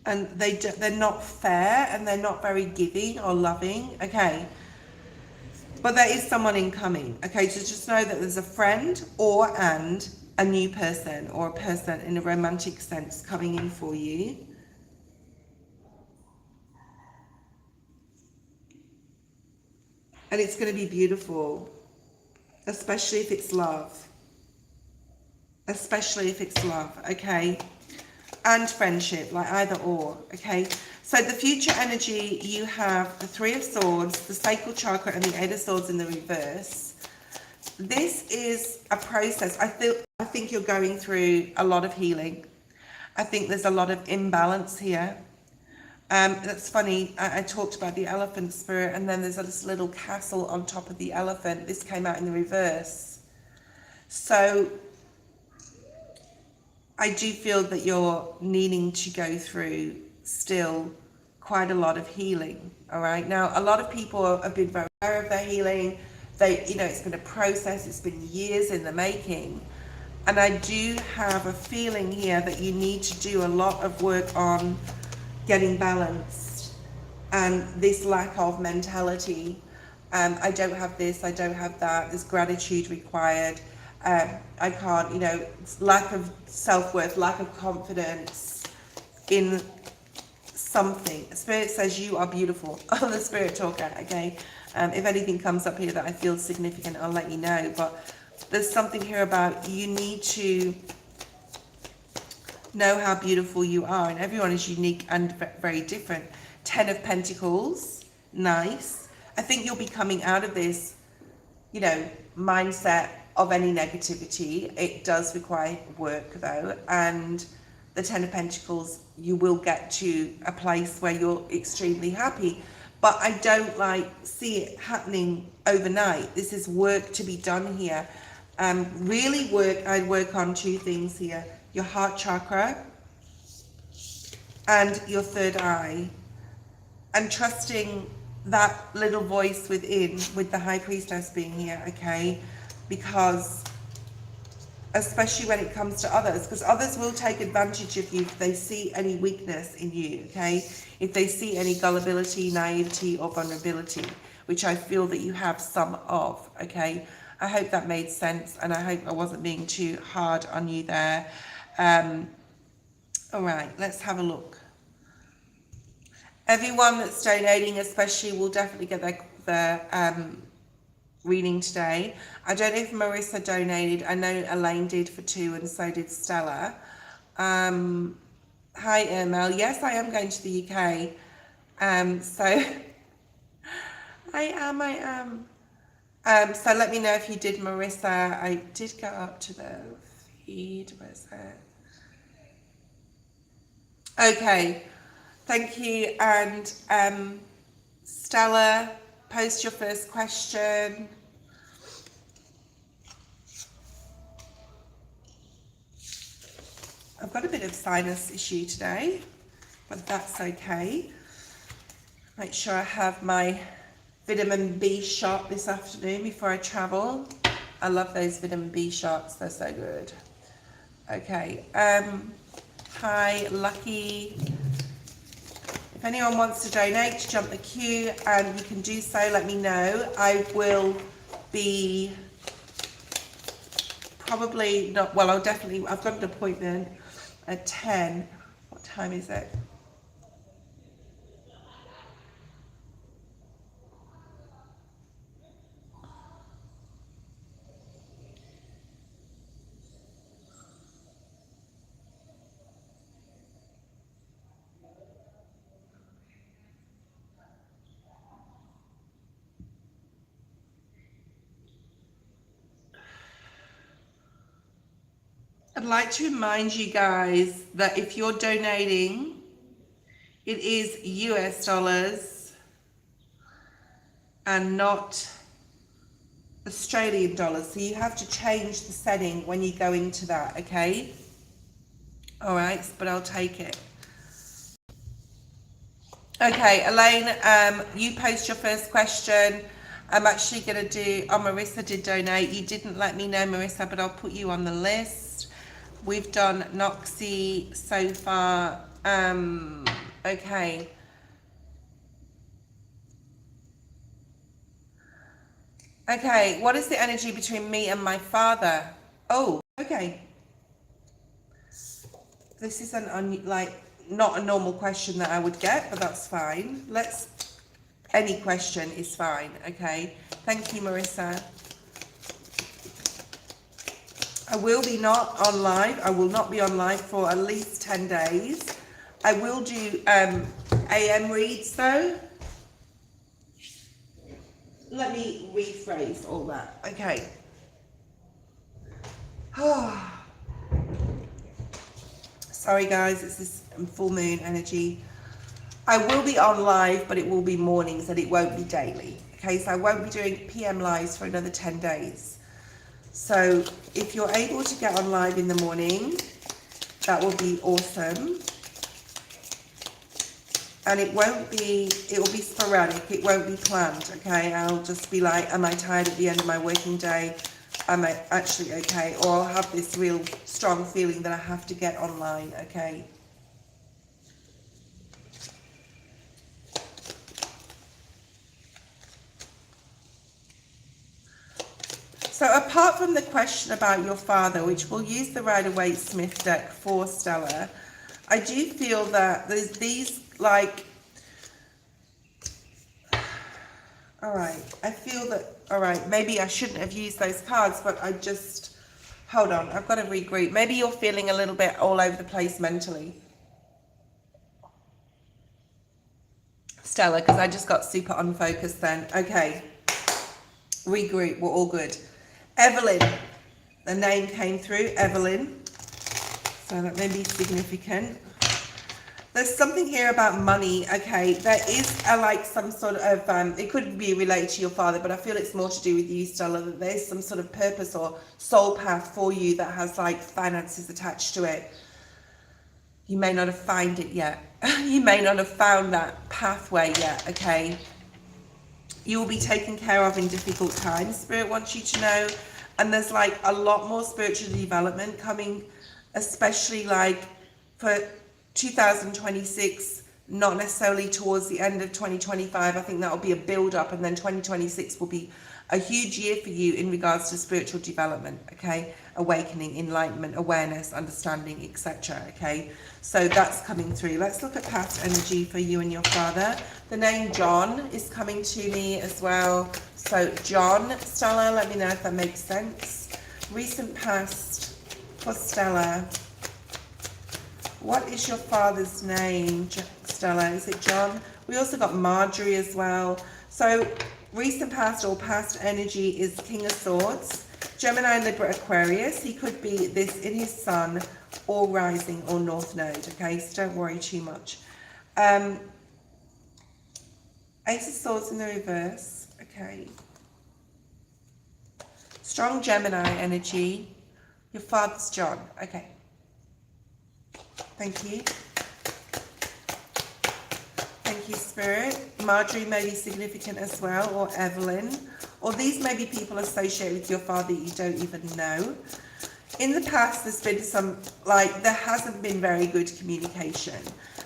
and they're not fair, and they're not very giving or loving, okay? But there is someone incoming, okay? So just know that there's a friend and a new person, or a person in a romantic sense coming in for you. And it's going to be beautiful, especially if it's love. Especially if it's love, okay? And friendship, like either or, okay? So the future energy, you have the Three of Swords, the Sacral Chakra, and the Eight of Swords in the reverse. This is a process. I think you're going through a lot of healing. I think there's a lot of imbalance here. That's funny, I talked about the elephant spirit, and then there's this little castle on top of the elephant. This came out in the reverse. So I do feel that you're needing to go through still quite a lot of healing, all right? Now, a lot of people have been very aware of their healing. It's been a process, it's been years in the making. And I do have a feeling here that you need to do a lot of work on getting balanced and this lack of mentality. I don't have this, I don't have that, there's gratitude required. I can't, it's lack of self-worth, lack of confidence in something. Spirit says you are beautiful. I'm the spirit talker, okay? If anything comes up here that I feel significant, I'll let you know. But there's something here about you need to know how beautiful you are, and everyone is unique and very different. 10 of Pentacles, nice. I think you'll be coming out of this, mindset of any negativity. It does require work though, and the 10 of Pentacles, you will get to a place where you're extremely happy, but I don't see it happening overnight. This is work to be done here. I'd work on two things here: your heart chakra and your third eye, and trusting that little voice within, with the High Priestess being here, okay? Because especially when it comes to others, because others will take advantage of you if they see any weakness in you, okay? If they see any gullibility, naivety, or vulnerability, which I feel that you have some of, okay? I hope that made sense, and I hope I wasn't being too hard on you there. All right, let's have a look. Everyone that's donating especially will definitely get their reading today. I don't know if Marissa donated. I know Elaine did for 2, and so did Stella. Hi, Ermel. Yes, I am going to the UK. So I am. So let me know if you did, Marissa. I did go up to the feed. Where's it? Okay. Thank you. And Stella, post your first question. I've got a bit of sinus issue today, but that's okay. Make sure I have my vitamin B shot this afternoon before I travel. I love those vitamin B shots, they're so good. Okay, hi, Lucky. If anyone wants to donate, jump the queue, and you can do so, let me know. I will be probably not, well, I've got an appointment at 10. What time is it? I'd like to remind you guys that if you're donating, it is US dollars and not Australian dollars. So you have to change the setting when you go into that, okay? All right, but I'll take it. Okay, Elaine, you post your first question. I'm actually going to do, oh, Marissa did donate. You didn't let me know, Marissa, but I'll put you on the list. We've done Noxy so far. Okay. Okay, what is the energy between me and my father? Oh, okay. This is not a normal question that I would get, but that's fine. Any question is fine, okay? Thank you, Marissa. I will not be on live for at least 10 days. I will do AM reads though. Let me rephrase all that. Okay. Sorry guys, it's this full moon energy. I will be on live, but it will be mornings and it won't be daily. Okay, so I won't be doing PM lives for another 10 days. So if you're able to get on live in the morning, that will be awesome. And it will be sporadic, it won't be planned, okay? I'll just be like, am I tired at the end of my working day? Am I actually okay? Or I'll have this real strong feeling that I have to get online, okay? So apart from the question about your father, which we'll use the Waite Smith deck for Stella, I do feel that there's these like, all right, I feel that, all right, maybe I shouldn't have used those cards, but I just, hold on, I've got to regroup. Maybe you're feeling a little bit all over the place mentally, Stella, because I just got super unfocused then. Okay, regroup, we're all good. Evelyn, the name came through, Evelyn, so that may be significant. There's something here about money, okay? There is some sort of, it could be related to your father, but I feel it's more to do with you, Stella, that there's some sort of purpose or soul path for you that has like finances attached to it. You may not have found it yet. You may not have found that pathway yet, okay? You will be taken care of in difficult times, Spirit wants you to know. And there's like a lot more spiritual development coming, especially like for 2026, not necessarily towards the end of 2025. I think that will be a build up, and then 2026 will be a huge year for you in regards to spiritual development, okay? Awakening, enlightenment, awareness, understanding, etc. Okay, so that's coming through. Let's look at past energy for you and your father. The name John is coming to me as well. So John, Stella, let me know if that makes sense. Recent past for Stella. What is your father's name, Stella? Is it John? We also got Marjorie as well. So recent past or past energy is King of Swords, Gemini, Libra, Aquarius. He could be this in his sun or rising or north node, okay? So don't worry too much. Ace of Swords in the reverse, okay. Strong Gemini energy. Your father's John, okay. Thank you. Thank you, Spirit. Marjorie may be significant as well, or Evelyn. Or these may be people associated with your father you don't even know. In the past, there's been some, there hasn't been very good communication.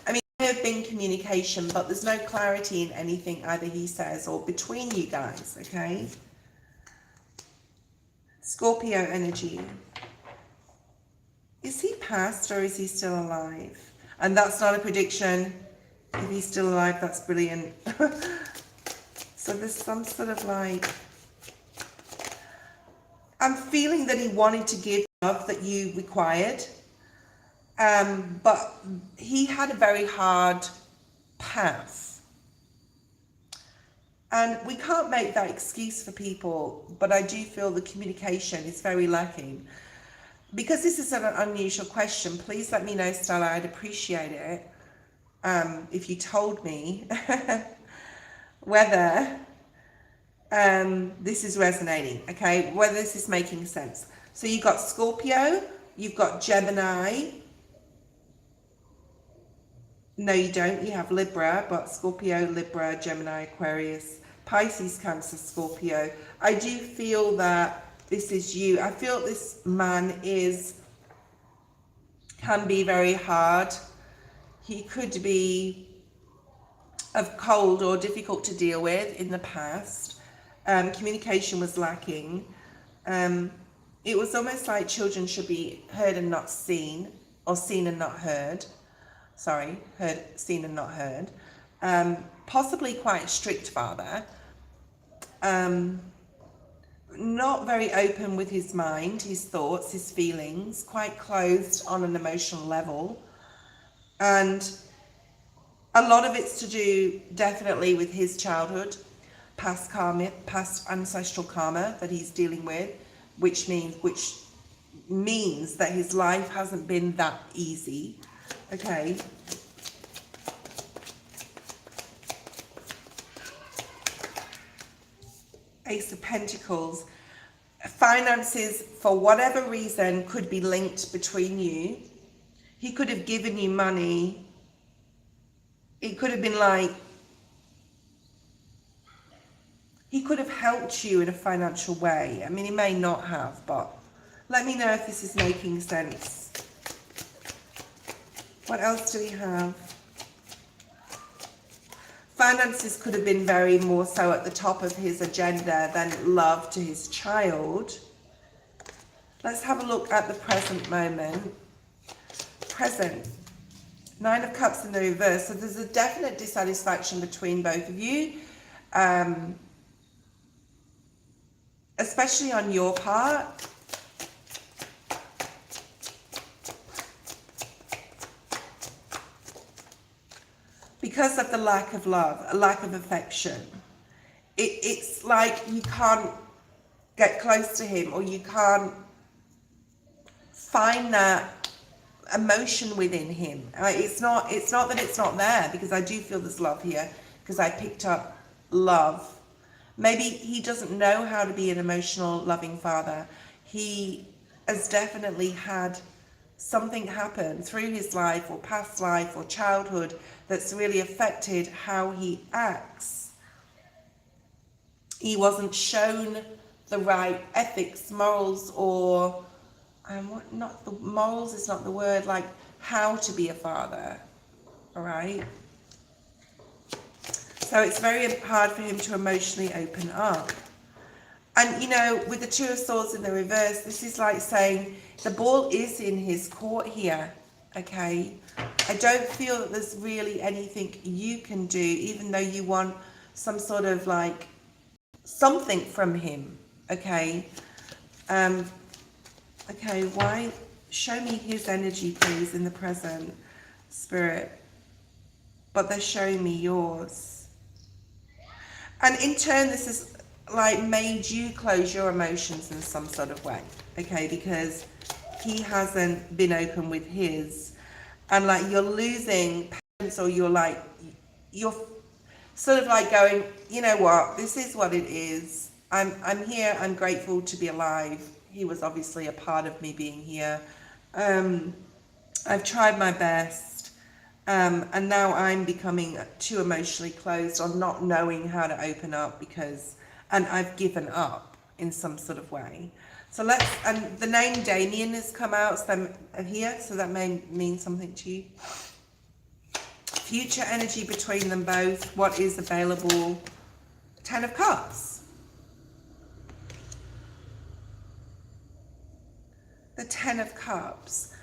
I mean, there have been communication, but there's no clarity in anything either he says or between you guys, okay? Scorpio energy. Is he passed or is he still alive? And that's not a prediction. If he's still alive, that's brilliant. So there's some sort of I'm feeling that he wanted to give love that you required. But he had a very hard path. And we can't make that excuse for people, but I do feel the communication is very lacking. because this is an unusual question, please let me know, Stella. I'd appreciate it if you told me whether this is resonating, okay? Whether this is making sense. So you've got Scorpio, you've got Gemini. No, you don't. You have Libra, but Scorpio, Libra, Gemini, Aquarius, Pisces, Cancer, Scorpio. I do feel that this is you. I feel this man can be very hard. He could be of cold or difficult to deal with in the past. Communication was lacking. It was almost like children should be heard and not seen, or seen and not heard. Sorry, seen and not heard. Possibly quite a strict father. Not very open with his mind, his thoughts, his feelings, quite closed on an emotional level. And a lot of it's to do definitely with his childhood, past karma, past ancestral karma that he's dealing with, which means that his life hasn't been that easy. Okay. Ace of Pentacles. Finances, for whatever reason, could be linked between you. He could have given you money. It could have been like, he could have helped you in a financial way. I mean, he may not have, but let me know if this is making sense. What else do we have? Finances could have been very more so at the top of his agenda than love to his child. Let's have a look at the present moment. Present. 9 of Cups in the reverse. So there's a definite dissatisfaction between both of you. Especially on your part. Because of the lack of love, a lack of affection. It's like you can't get close to him, or you can't find that emotion within him. It's not that it's not there, because I do feel there's love here, because I picked up love. Maybe he doesn't know how to be an emotional, loving father. He has definitely had something happen through his life or past life or childhood that's really affected how he acts. He wasn't shown the right ethics, morals, or morals is not the word, like how to be a father. All right. So it's very hard for him to emotionally open up. And, you know, with the Two of Swords in the reverse, this is like saying the ball is in his court here, okay? I don't feel that there's really anything you can do, even though you want some sort of like something from him, okay? Okay, why? Show me his energy, please, in the present, Spirit. But they're showing me yours. And in turn, this is like made you close your emotions in some sort of way, okay? Because he hasn't been open with his, and like you're losing patience, or you're sort of like going, you know what, this is what it is. I'm here, I'm grateful to be alive. He was obviously a part of me being here. I've tried my best, and now I'm becoming too emotionally closed on not knowing how to open up, and I've given up in some sort of way. So and the name Damien has come out here, so that may mean something to you. Future energy between them both, what is available? 10 of Cups. The 10 of Cups.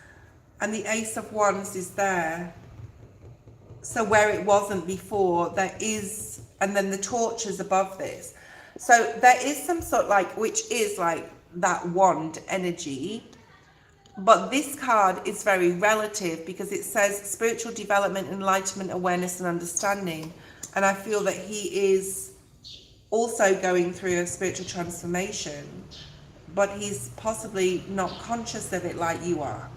And the Ace of Wands is there. So where it wasn't before, there is, and then the torches above this. So there is some sort which is like that wand energy, but this card is very relative because it says spiritual development, enlightenment, awareness and understanding. And I feel that he is also going through a spiritual transformation, but he's possibly not conscious of it like you are.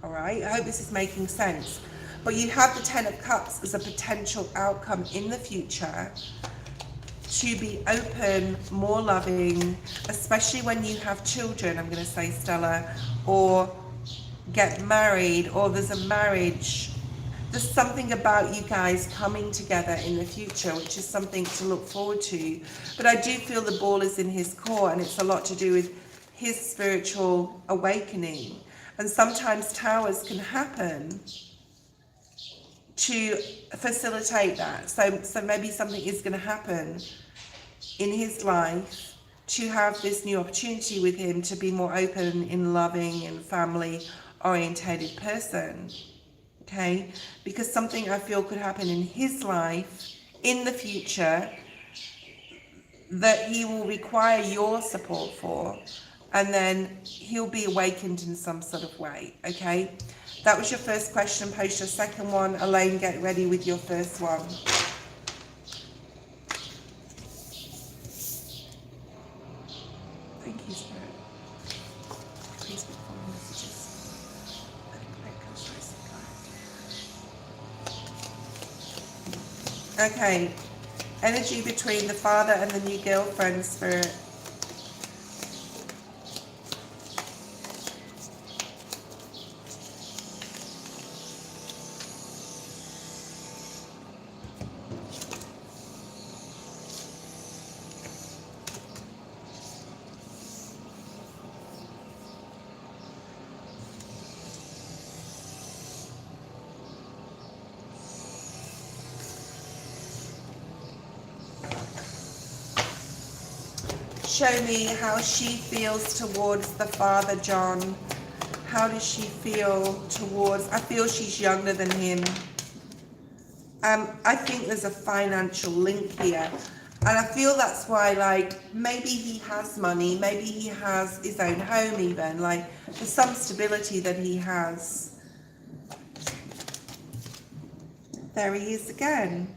All right, I hope this is making sense. But you have the Ten of Cups as a potential outcome in the future to be open, more loving, especially when you have children, I'm going to say, Stella, or get married, or there's a marriage. There's something about you guys coming together in the future, which is something to look forward to. But I do feel the ball is in his court, and it's a lot to do with his spiritual awakening. And sometimes towers can happen to facilitate that. So maybe something is going to happen in his life to have this new opportunity with him to be more open and loving and family orientated person. Okay, because something I feel could happen in his life in the future that he will require your support for, and then he'll be awakened in some sort of way. Okay, that was your first question. Post your second one. Elaine, get ready with your first one. Thank you, Spirit. Please be calling messages. Okay, energy between the father and the new girlfriend, Spirit. Show me how she feels towards the father, John. How does she feel towards... I feel she's younger than him. I think there's a financial link here. And I feel that's why, like, maybe he has money. Maybe he has his own home even. Like, there's some stability that he has. There he is again.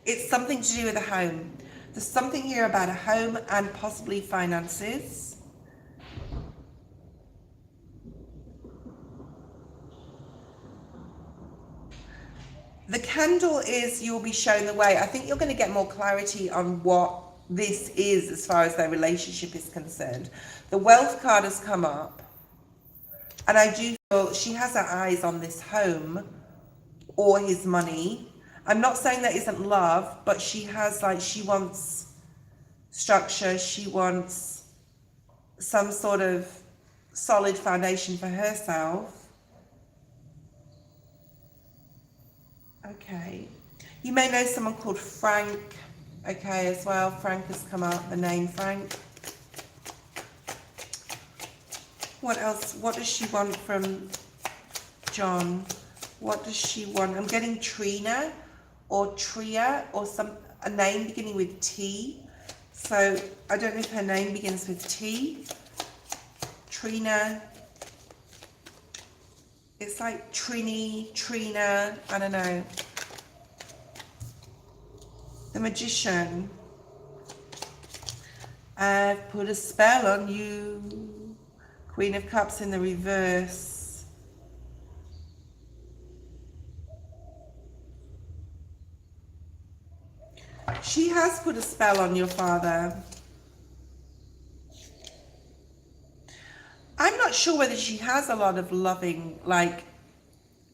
It's something to do with a home. There's something here about a home and possibly finances. The candle is you'll be shown the way. I think you're going to get more clarity on what this is as far as their relationship is concerned. The wealth card has come up. And I do feel she has her eyes on this home or his money. I'm not saying that isn't love, but she has, like, she wants structure. She wants some sort of solid foundation for herself. Okay. You may know someone called Frank, okay, as well. Frank has come up, the name Frank. What else? What does she want from John? What does she want? I'm getting Trina or Tria or a name beginning with T. So I don't know if her name begins with T. Trina. It's like Trini, Trina, I don't know. The Magician. I've put a spell on you. Queen of Cups in the reverse. She has put a spell on your father. I'm not sure whether she has a lot of loving, like,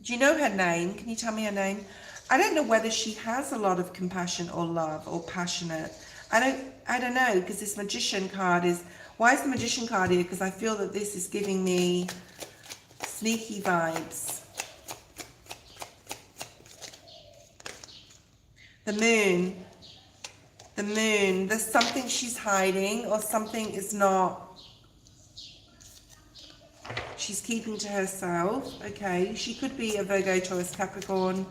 do you know her name? Can you tell me her name? I don't know whether she has a lot of compassion or love or passionate. I don't know, because this Magician card is, why is the Magician card here? Because I feel that this is giving me sneaky vibes. The Moon. The Moon. There's something she's hiding or something is not, she's keeping to herself. Okay, she could be a Virgo, Taurus, Capricorn.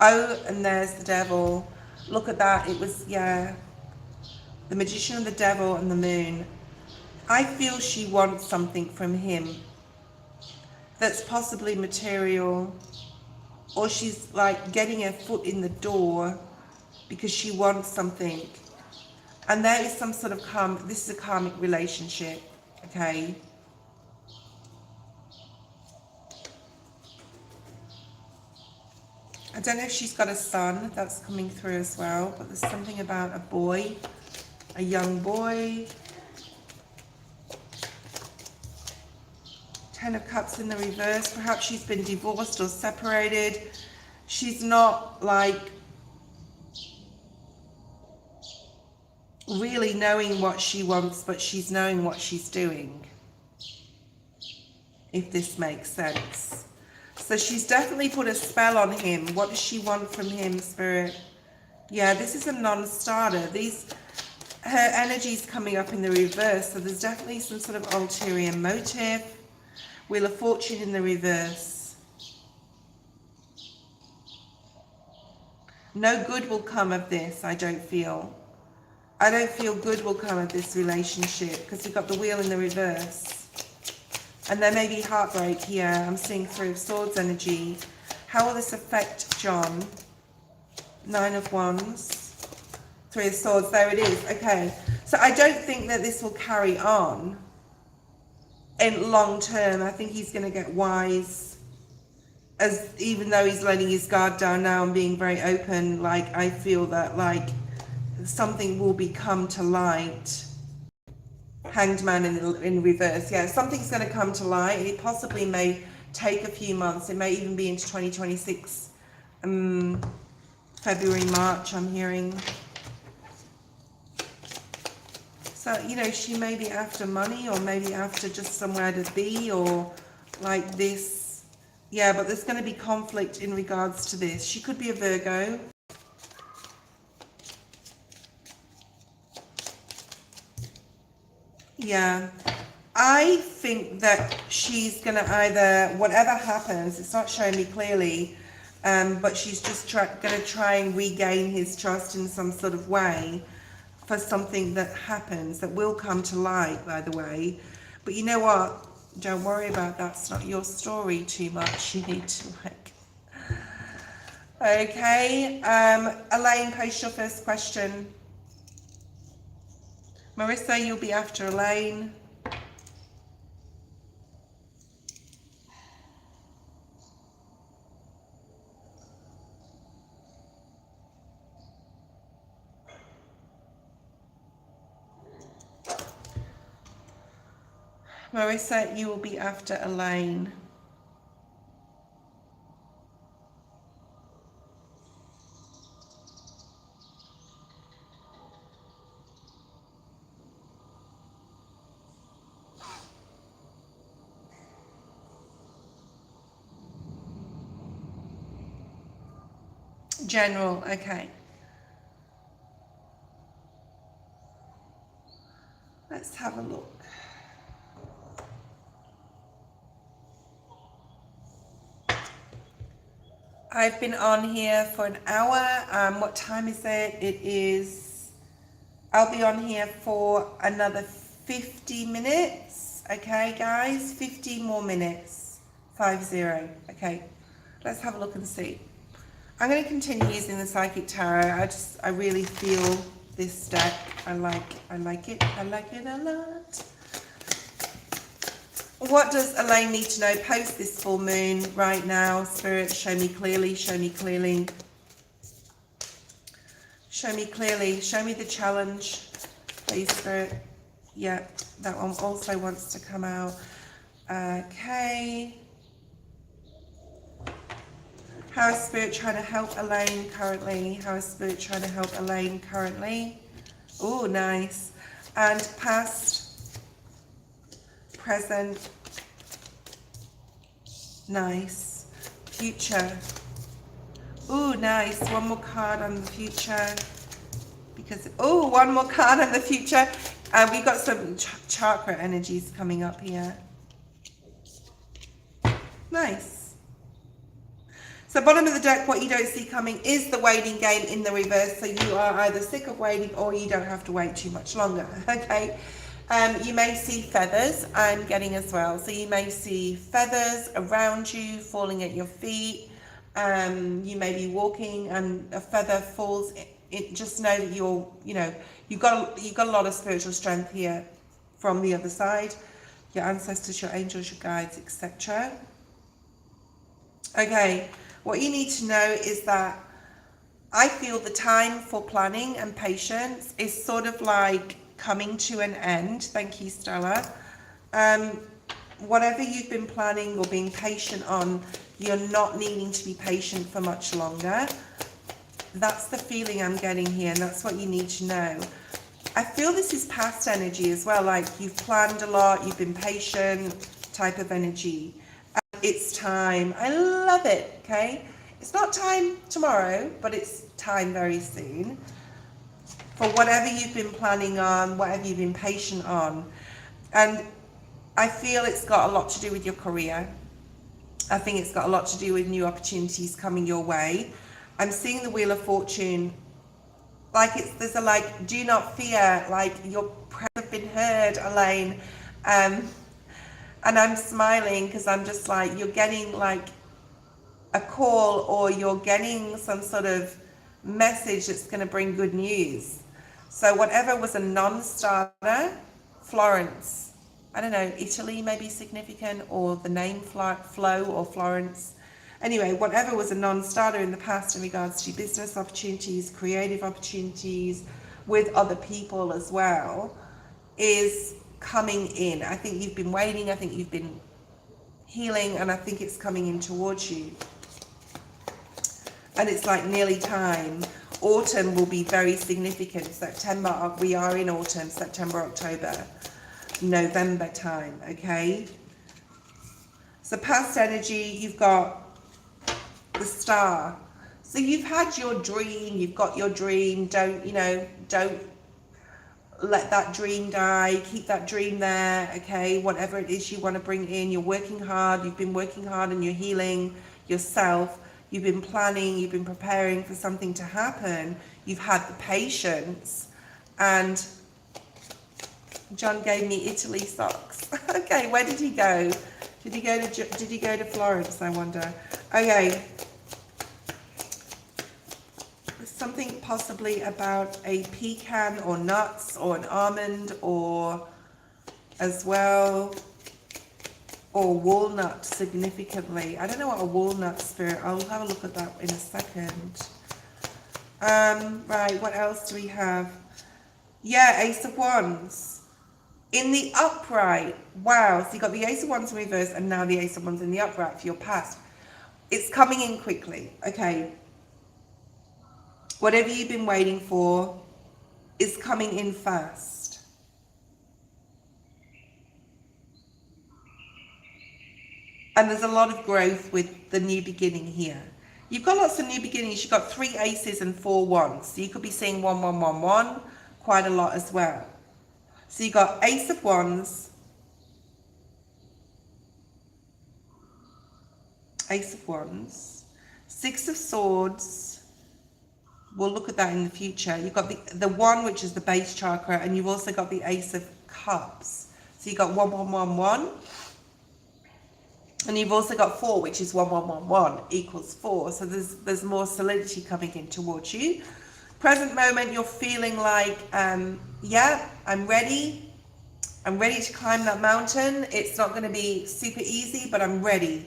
Oh, and there's the Devil. Look at that. It was, yeah. The Magician and the Devil and the Moon. I feel she wants something from him that's possibly material, or she's like getting her foot in the door because she wants something. And there is some sort of this is a karmic relationship, okay? I don't know if she's got a son, that's coming through as well, but there's something about a boy, a young boy. 10 of Cups in the reverse. Perhaps she's been divorced or separated. She's not like really knowing what she wants, but she's knowing what she's doing, if this makes sense. So she's definitely put a spell on him. What does she want from him, Spirit? Yeah, this is a non-starter. Her energy's coming up in the reverse, so there's definitely some sort of ulterior motive. Wheel of Fortune in the reverse. No good will come of this, I don't feel. I don't feel good will come of this relationship, because we've got the Wheel in the reverse. And there may be heartbreak here. I'm seeing Three of Swords energy. How will this affect John? 9 of Wands. 3 of Swords. There it is. Okay. So I don't think that this will carry on in long term. I think he's going to get wise. Even though he's letting his guard down now and being very open, like I feel that like something will come to light. Hanged Man in reverse. Yeah, something's going to come to light. It possibly may take a few months. It may even be into 2026. February, March, I'm hearing. So, you know, she may be after money, or maybe after just somewhere to be, or like this. Yeah, but there's going to be conflict in regards to this. She could be a Virgo. Yeah, I think that she's going to either, whatever happens, it's not showing me clearly, but she's just going to try and regain his trust in some sort of way for something that happens, that will come to light, by the way. But you know what? Don't worry about that. It's not your story too much. You need to like... Okay, Elaine, post your first question. Marissa, you'll be after Elaine. Marissa, you will be after Elaine. General, okay. Let's have a look. I've been on here for an hour. What time is it? It is, I'll be on here for another 50 minutes. Okay, guys, 50 more minutes. 50. Okay, let's have a look and see. I'm going to continue using the Psychic Tarot. I really feel this deck. I like it a lot. What does Elaine need to know post this full moon right now? Spirit, show me clearly, show me clearly. Show me clearly, show me the challenge, please, Spirit. Yeah, that one also wants to come out. Okay. How is Spirit trying to help Elaine currently? How is Spirit trying to help Elaine currently? Oh, nice. And past, present, nice. Future. Oh, nice. One more card on the future. Because, oh, one more card on the future. And we've got some chakra energies coming up here. Nice. So bottom of the deck, what you don't see coming is the waiting game in the reverse. So you are either sick of waiting or you don't have to wait too much longer, okay? You may see feathers, I'm getting as well. So you may see feathers around you, falling at your feet. You may be walking and a feather falls just know that you're, you've got a lot of spiritual strength here from the other side. Your ancestors, your angels, your guides, etc. Okay, what you need to know is that I feel the time for planning and patience is sort of like coming to an end. Thank you, Stella. Whatever you've been planning or being patient on, you're not needing to be patient for much longer. That's the feeling I'm getting here, and that's what you need to know. I feel this is past energy as well, like you've planned a lot, you've been patient type of energy. It's time. I love it, okay? It's not time tomorrow, but it's time very soon. For whatever you've been planning on, whatever you've been patient on. And I feel it's got a lot to do with your career. I think it's got a lot to do with new opportunities coming your way. I'm seeing the Wheel of Fortune, like there's a like, do not fear, like your prayers have been heard, Elaine. And I'm smiling because I'm just like, you're getting like a call, or you're getting some sort of message that's going to bring good news. So whatever was a non-starter, Florence, I don't know, Italy may be significant, or the name Flo or Florence. Anyway, whatever was a non-starter in the past in regards to business opportunities, creative opportunities with other people as well, is coming in. I think you've been waiting, I think you've been healing, and I think it's coming in towards you. And it's like nearly time. Autumn will be very significant. September, we are in autumn, September, October, November time, okay? So past energy, you've got the Star. So you've had your dream, you've got your dream. Don't let that dream die. Keep that dream there, okay? Whatever it is you want to bring in, you're working hard. You've been working hard and you're healing yourself. You've been planning, you've been preparing for something to happen. You've had the patience. And John gave me Italy socks. Okay, where did he go? Did he go to Florence, I wonder? Okay. Something possibly about a pecan or nuts or an almond, or as well, or walnut significantly. I don't know what a walnut, Spirit. I'll have a look at that in a second. Right, what else do we have? Yeah, Ace of Wands. In the upright. Wow, so you got the Ace of Wands in reverse and now the Ace of Wands in the upright for your past. It's coming in quickly, okay? Whatever you've been waiting for is coming in fast. And there's a lot of growth with the new beginning here. You've got lots of new beginnings. You've got 3 aces and 4 wands. So you could be seeing 1, 1, 1, 1 quite a lot as well. So you got Ace of Wands, Ace of Wands, 6 of Swords. We'll look at that in the future. You've got the 1, which is the base chakra, and you've also got the Ace of Cups. So you've got 1, 1, 1, 1. And you've also got 4, which is 1, 1, 1, 1 equals 4. So there's more solidity coming in towards you. Present moment, you're feeling like, yeah, I'm ready. I'm ready to climb that mountain. It's not going to be super easy, but I'm ready.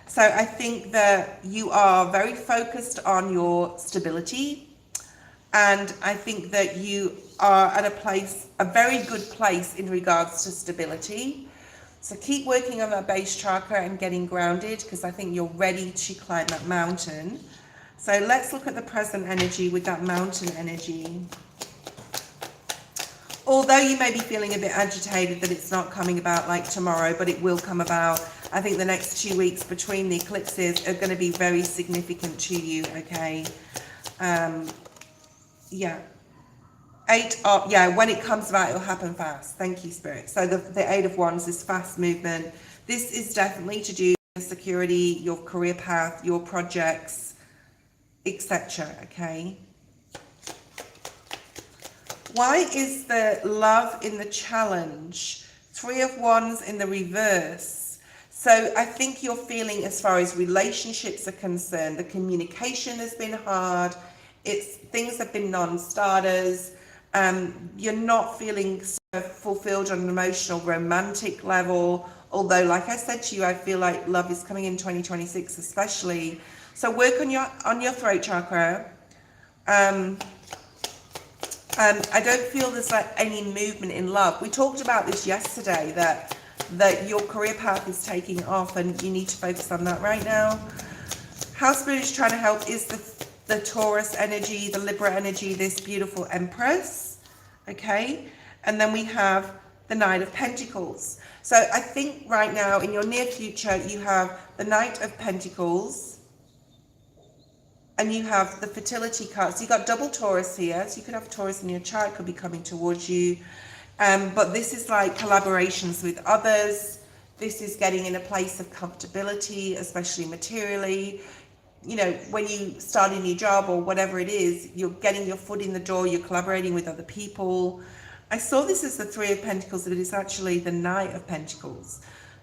So I think that you are very focused on your stability. And I think that you are at a very good place in regards to stability. So keep working on that base chakra and getting grounded, because I think you're ready to climb that mountain. So let's look at the present energy with that mountain energy. Although you may be feeling a bit agitated that it's not coming about like tomorrow, but it will come about. I think the next 2 weeks between the eclipses are going to be very significant to you, okay? Yeah. 8 of, yeah, when it comes about, it'll happen fast. Thank you, Spirit. So the 8 of Wands is fast movement. This is definitely to do with security, your career path, your projects, etc. Okay. Why is the love in the challenge? 3 of Wands in the reverse. So I think you're feeling, as far as relationships are concerned, the communication has been hard. It's things have been non-starters. You're not feeling so fulfilled on an emotional, romantic level. Although, like I said to you, I feel like love is coming in 2026, especially. So work on your throat chakra. I don't feel there's like any movement in love. We talked about this yesterday, that your career path is taking off and you need to focus on that right now. How Spirit is trying to help is the Taurus energy, the Libra energy, this beautiful Empress, okay? And then we have the Knight of Pentacles. So I think right now in your near future, you have the Knight of Pentacles and you have the fertility card. So you've got double Taurus here. So you could have Taurus in your chart, could be coming towards you. But this is like collaborations with others. This is getting in a place of comfortability, especially materially. You know, when you start a new job or whatever it is, you're getting your foot in the door, you're collaborating with other people. I saw this as the Three of Pentacles, but it's actually the Knight of Pentacles.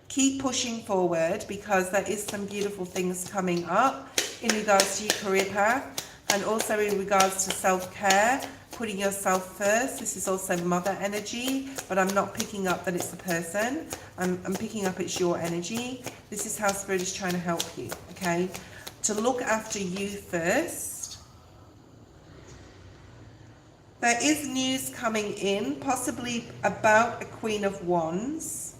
Keep pushing forward because there is some beautiful things coming up in regards to your career path and also in regards to self-care, putting yourself first. This is also mother energy, but I'm not picking up that it's a person. I'm picking up it's your energy. This is how Spirit is trying to help you, okay? To look after you first. There is news coming in, possibly about a Queen of Wands.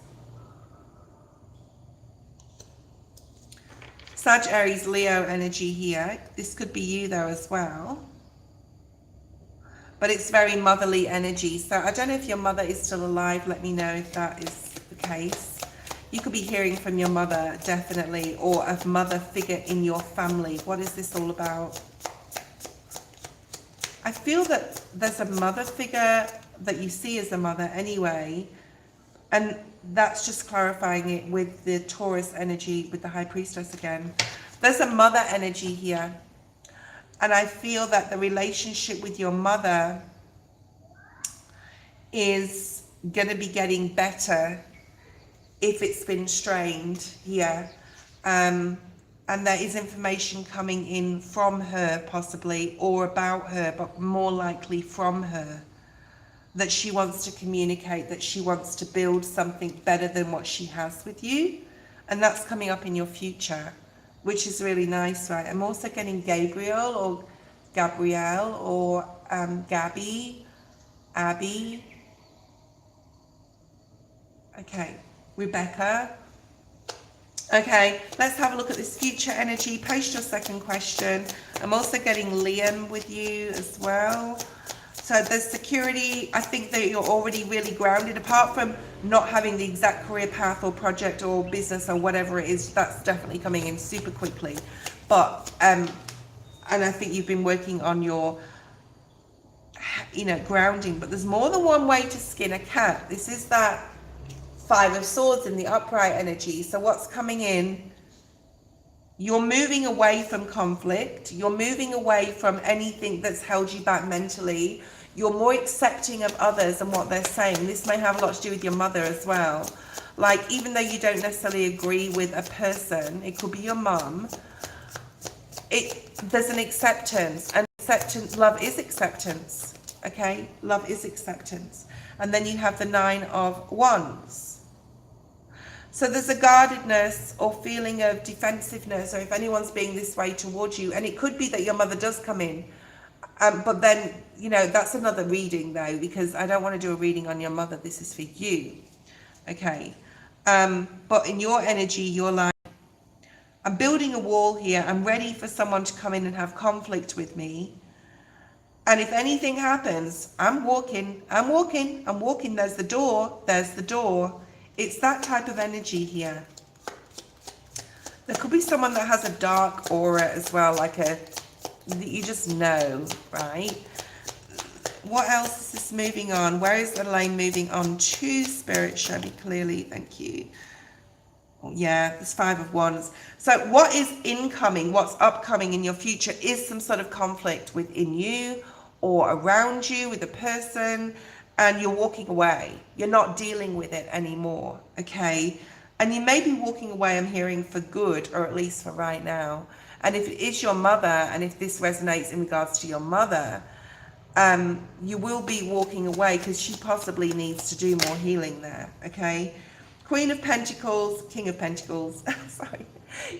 Sag, Aries, Leo energy here. This could be you though as well. But it's very motherly energy. So I don't know if your mother is still alive. Let me know if that is the case. You could be hearing from your mother, definitely, or a mother figure in your family. What is this all about? I feel that there's a mother figure that you see as a mother anyway. And that's just clarifying it with the Taurus energy, with the High Priestess again. There's a mother energy here. And I feel that the relationship with your mother is going to be getting better if it's been strained here. And there is information coming in from her possibly, or about her, but more likely from her, that she wants to communicate, that she wants to build something better than what she has with you. And that's coming up in your future, which is really nice, right? I'm also getting Gabriel or Gabrielle or Gabby, Abby. Okay, Rebecca. Okay, let's have a look at this future energy. Post your second question. I'm also getting Liam with you as well. So there's security. I think that you're already really grounded, apart from not having the exact career path or project or business or whatever it is. That's definitely coming in super quickly. But, and I think you've been working on your, you know, grounding. But there's more than one way to skin a cat. This is that Five of Swords in the upright energy. So what's coming in? You're moving away from conflict. You're moving away from anything that's held you back mentally. You're more accepting of others and what they're saying. This may have a lot to do with your mother as well. Like, even though you don't necessarily agree with a person, it could be your mum, there's an acceptance. And acceptance, love is acceptance. Okay? Love is acceptance. And then you have the Nine of Wands. So there's a guardedness or feeling of defensiveness, or if anyone's being this way towards you, and it could be that your mother does come in, but then, you know, that's another reading though, because I don't want to do a reading on your mother. This is for you, okay? But in your energy, you're like, I'm building a wall here. I'm ready for someone to come in and have conflict with me. And if anything happens, I'm walking. There's the door. There's the door. It's that type of energy here. There could be someone that has a dark aura as well, like you just know, right? What else is this moving on? Where is Elaine moving on to? Spirit, show me clearly. Thank you. Oh, yeah, there's Five of Wands. So what is incoming, what's upcoming in your future is some sort of conflict within you or around you with a person, and you're walking away. You're not dealing with it anymore, okay? And you may be walking away, I'm hearing, for good, or at least for right now. And if it is your mother, and if this resonates in regards to your mother, you will be walking away because she possibly needs to do more healing there, okay? Queen of Pentacles, King of Pentacles, sorry.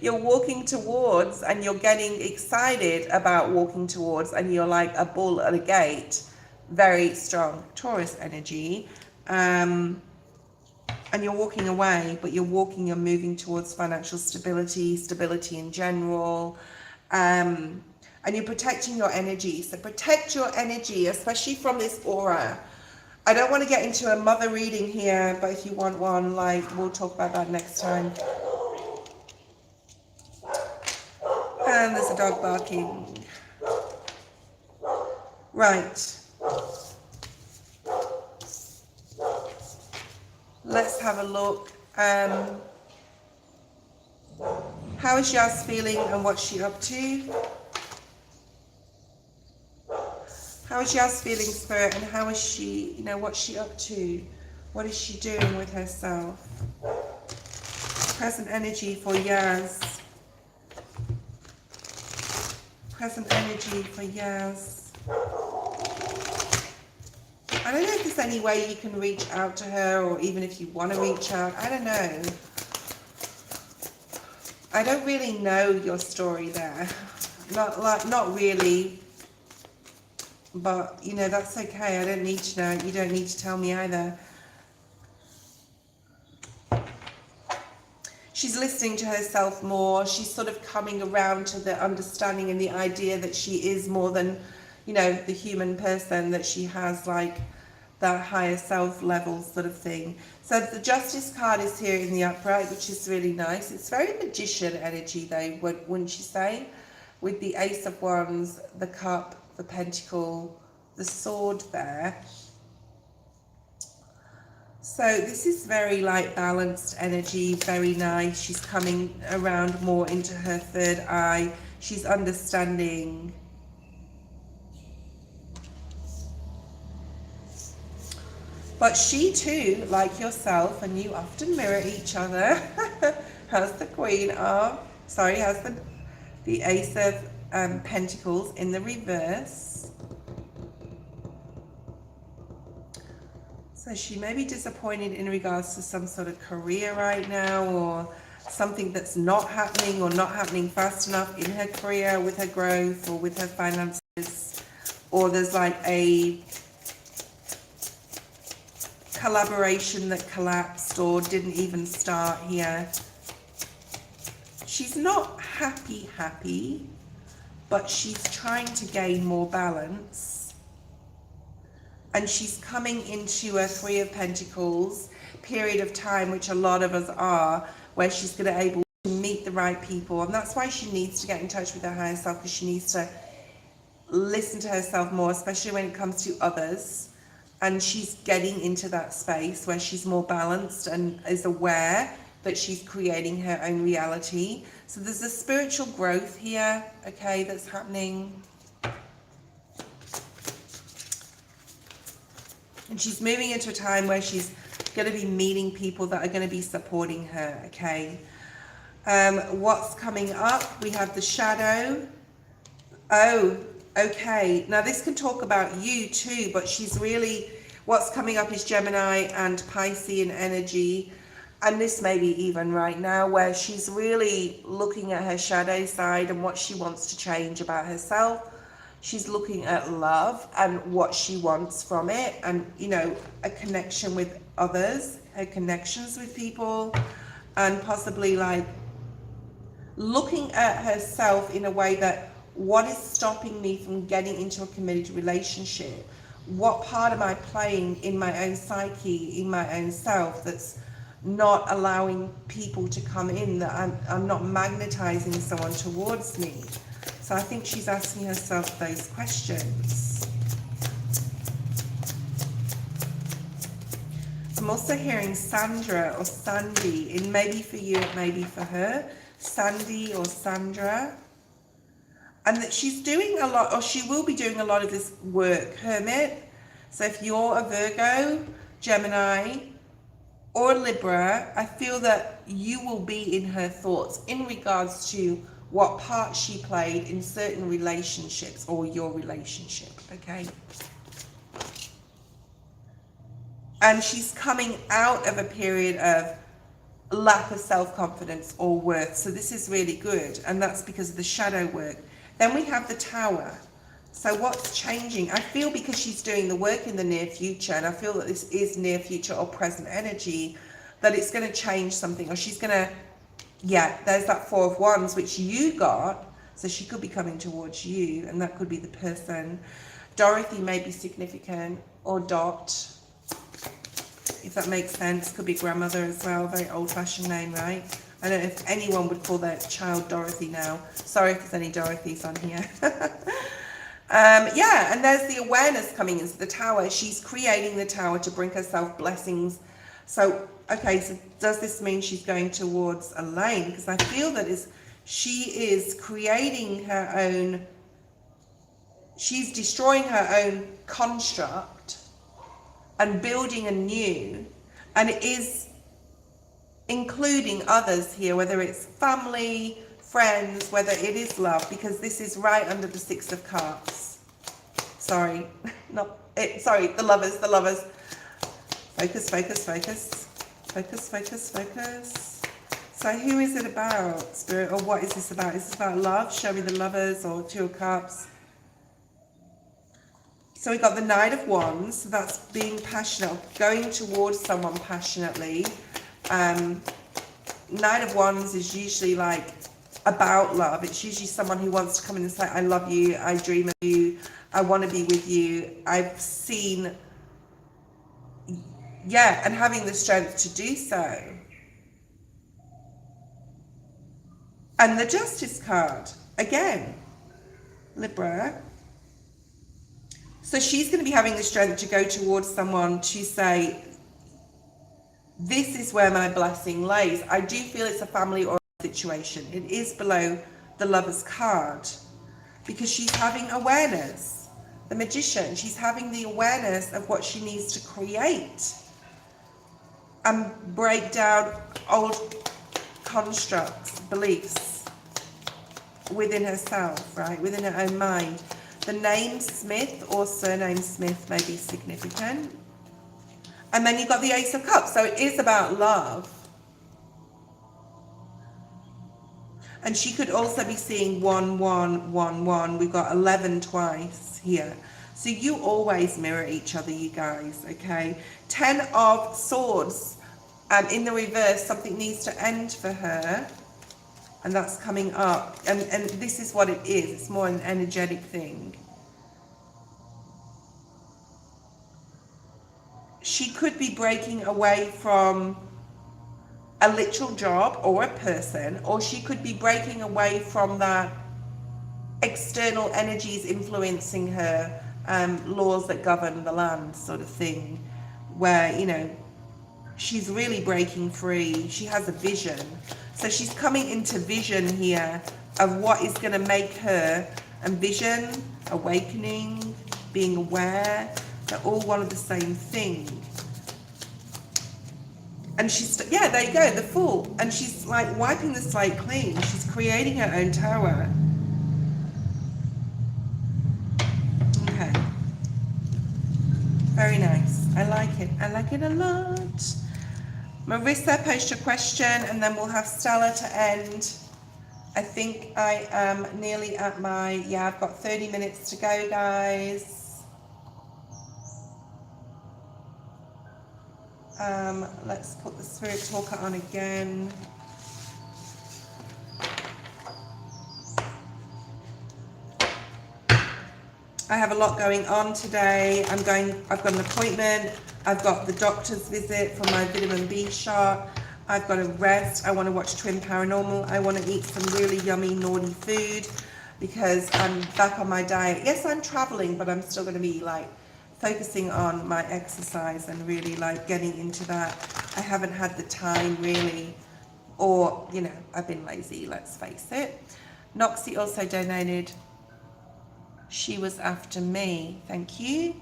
You're walking towards and you're getting excited about walking towards, and you're like a bull at a gate. Very strong Taurus energy. And you're walking away, but you're moving towards financial stability in general. And you're protecting your energy. So protect your energy, especially from this aura. I don't want to get into a mother reading here, but if you want one, like, we'll talk about that next time. And there's a dog barking. Right. Let's have a look. How is Yas feeling and what's she up to? How is Yas feeling, Spirit, and how is she, you know, what's she up to? What is she doing with herself? Present energy for Yas. Present energy for Yas. I don't know if there's any way you can reach out to her, or even if you want to reach out. I don't know. I don't really know your story there. Not really. But, you know, that's okay. I don't need to know. You don't need to tell me either. She's listening to herself more. She's sort of coming around to the understanding and the idea that she is more than, you know, the human person, that she has like that higher self level sort of thing. So the Justice card is here in the upright, which is really nice. It's very magician energy though, wouldn't you say? With the Ace of Wands, the Cup, the Pentacle, the Sword there. So this is very like balanced energy, very nice. She's coming around more into her third eye. She's understanding. But she too, like yourself, and you often mirror each other, has the Queen of, sorry, has the Ace of Pentacles in the reverse. So she may be disappointed in regards to some sort of career right now, or something that's not happening, or not happening fast enough in her career, with her growth, or with her finances, or there's like a collaboration that collapsed or didn't even start here. She's not happy, but she's trying to gain more balance. And she's coming into a Three of Pentacles period of time, which a lot of us are, where she's going to be able to meet the right people. And that's why she needs to get in touch with her higher self, because she needs to listen to herself more, especially when it comes to others. And she's getting into that space where she's more balanced and is aware that she's creating her own reality. So there's a spiritual growth here, okay, that's happening. And she's moving into a time where she's going to be meeting people that are going to be supporting her, okay. What's coming up? We have the Shadow. Oh, okay, now this can talk about you too, but she's really, what's coming up is Gemini and Piscean energy, and this may be even right now, where she's really looking at her shadow side and what she wants to change about herself. She's looking at love and what she wants from it, and, you know, a connection with others, her connections with people, and possibly like looking at herself in a way that, what is stopping me from getting into a committed relationship? What part am I playing in my own psyche, in my own self, that's not allowing people to come in, that I'm not magnetizing someone towards me? So I think she's asking herself those questions. I'm also hearing Sandra or Sandy, and maybe for you, it may be for her, Sandy or Sandra. And that she's doing a lot, or she will be doing a lot of this work, Hermit. So if you're a Virgo, Gemini, or Libra, I feel that you will be in her thoughts in regards to what part she played in certain relationships or your relationship, okay? And she's coming out of a period of lack of self-confidence or worth. So this is really good. And that's because of the shadow work. Then we have the Tower. So what's changing? I feel because she's doing the work in the near future, and I feel that this is near future or present energy, that it's going to change something, or she's going to, yeah, there's that Four of Wands, which you got. So she could be coming towards you, and that could be the person. Dorothy may be significant, or Dot, if that makes sense. Could be grandmother as well, very old-fashioned name, right? I don't know if anyone would call their child Dorothy now. Sorry if there's any Dorothys on here. Yeah, and there's the awareness coming into the Tower. She's creating the Tower to bring herself blessings. So, okay, so does this mean she's going towards Elaine? Because I feel that she is creating her own, she's destroying her own construct and building a new, and it is including others here, whether it's family, friends, whether it is love, because this is right under the Six of Cups. Sorry, sorry, the lovers. Focus, focus, focus. Focus, focus, focus. So who is it about, Spirit, or what is this about? Is this about love? Show me the lovers, or Two of Cups. So we got the Knight of Wands, so that's being passionate, going towards someone passionately. Knight of Wands is usually like about love. It's usually someone who wants to come in and say, I love you, I dream of you, I want to be with you. I've seen, yeah, and having the strength to do so. And the Justice card, again, Libra. So she's going to be having the strength to go towards someone to say, this is where my blessing lays. I do feel it's a family or a situation. It is below the Lover's card because she's having awareness. The Magician, she's having the awareness of what she needs to create and break down old constructs, beliefs within herself, right? Within her own mind. The name Smith or surname Smith may be significant. And then you've got the Ace of Cups. So it is about love. And she could also be seeing 1, 1, 1, 1. We've got 11 twice here. So you always mirror each other, you guys, okay? 10 of Swords. In the reverse, something needs to end for her. And that's coming up. And this is what it is. It's more an energetic thing. She could be breaking away from a literal job or a person, or she could be breaking away from that external energies influencing her, laws that govern the land sort of thing, where, you know, she's really breaking free. She has a vision. So she's coming into vision here of what is going to make her, and vision, awakening, being aware, they're all one of the same thing. And she's, yeah, there you go, the Fool. And she's like wiping the slate clean. She's creating her own tower. Okay. Very nice. I like it. I like it a lot. Marissa, post your question and then we'll have Stella to end. I think I am nearly at my, yeah, I've got 30 minutes to go, guys. Let's put the Spirit Talker on again. I have a lot going on today. I've got an appointment. I've got the doctor's visit for my vitamin B shot. I've got to rest. I want to watch Twin Paranormal. I want to eat some really yummy, naughty food because I'm back on my diet. Yes, I'm traveling, but I'm still going to be like focusing on my exercise and really like getting into that. I haven't had the time really, or, you know, I've been lazy, let's face it. Noxy also donated. She was after me. Thank you.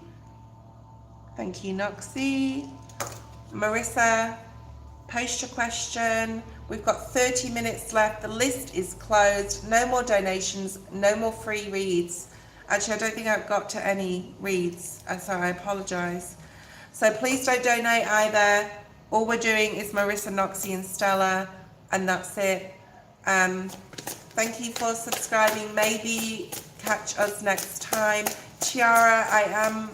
Thank you, Noxy. Marissa, Post your question. We've got 30 minutes left. The list is closed. No more donations, no more free reads. Actually, I don't think I've got to any reads, so I apologize. So please don't donate either. All we're doing is Marissa, Noxy and Stella, and that's it. Thank you for subscribing. Maybe catch us next time. Tiara, I am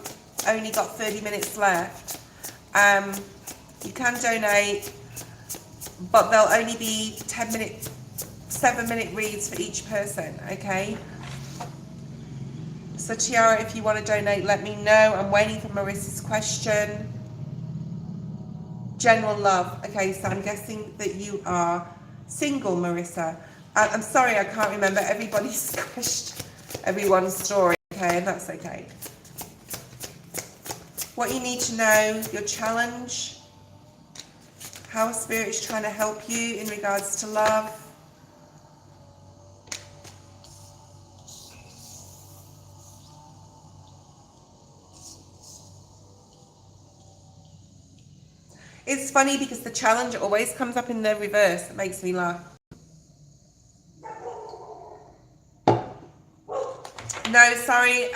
only got 30 minutes left. You can donate, but there'll only be 10-minute, 7-minute reads for each person, okay? So Tiara, if you want to donate, let me know. I'm waiting for Marissa's question. General love. Okay, so I'm guessing that you are single, Marissa. I'm sorry, I can't remember everybody's question, everyone's story, okay, and that's okay. What you need to know, your challenge, how Spirit is trying to help you in regards to love. It's funny because the challenge always comes up in the reverse. It makes me laugh. No, sorry,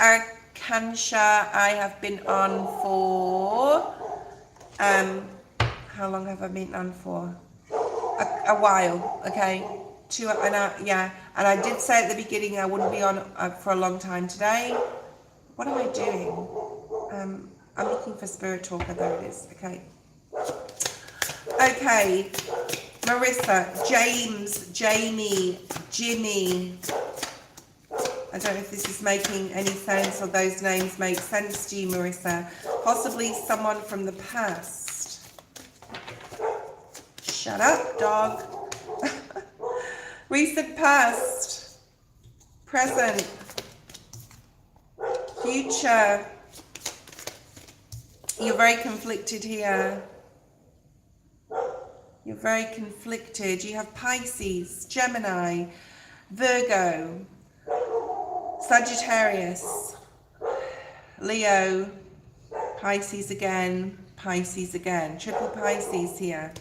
Kansha, I have been on for, how long have I been on for? A while, okay? Yeah, and I did say at the beginning I wouldn't be on for a long time today. What am I doing? I'm looking for Spirit Talker, there it is, okay. Okay, Marissa, James, Jamie, Jimmy. I don't know if this is making any sense or those names make sense to you, Marissa. Possibly someone from the past. Shut up, dog. Recent past. Present. Future. You're very conflicted here. You're very conflicted. You have Pisces, Gemini, Virgo, Sagittarius, Leo, Pisces again, triple Pisces here.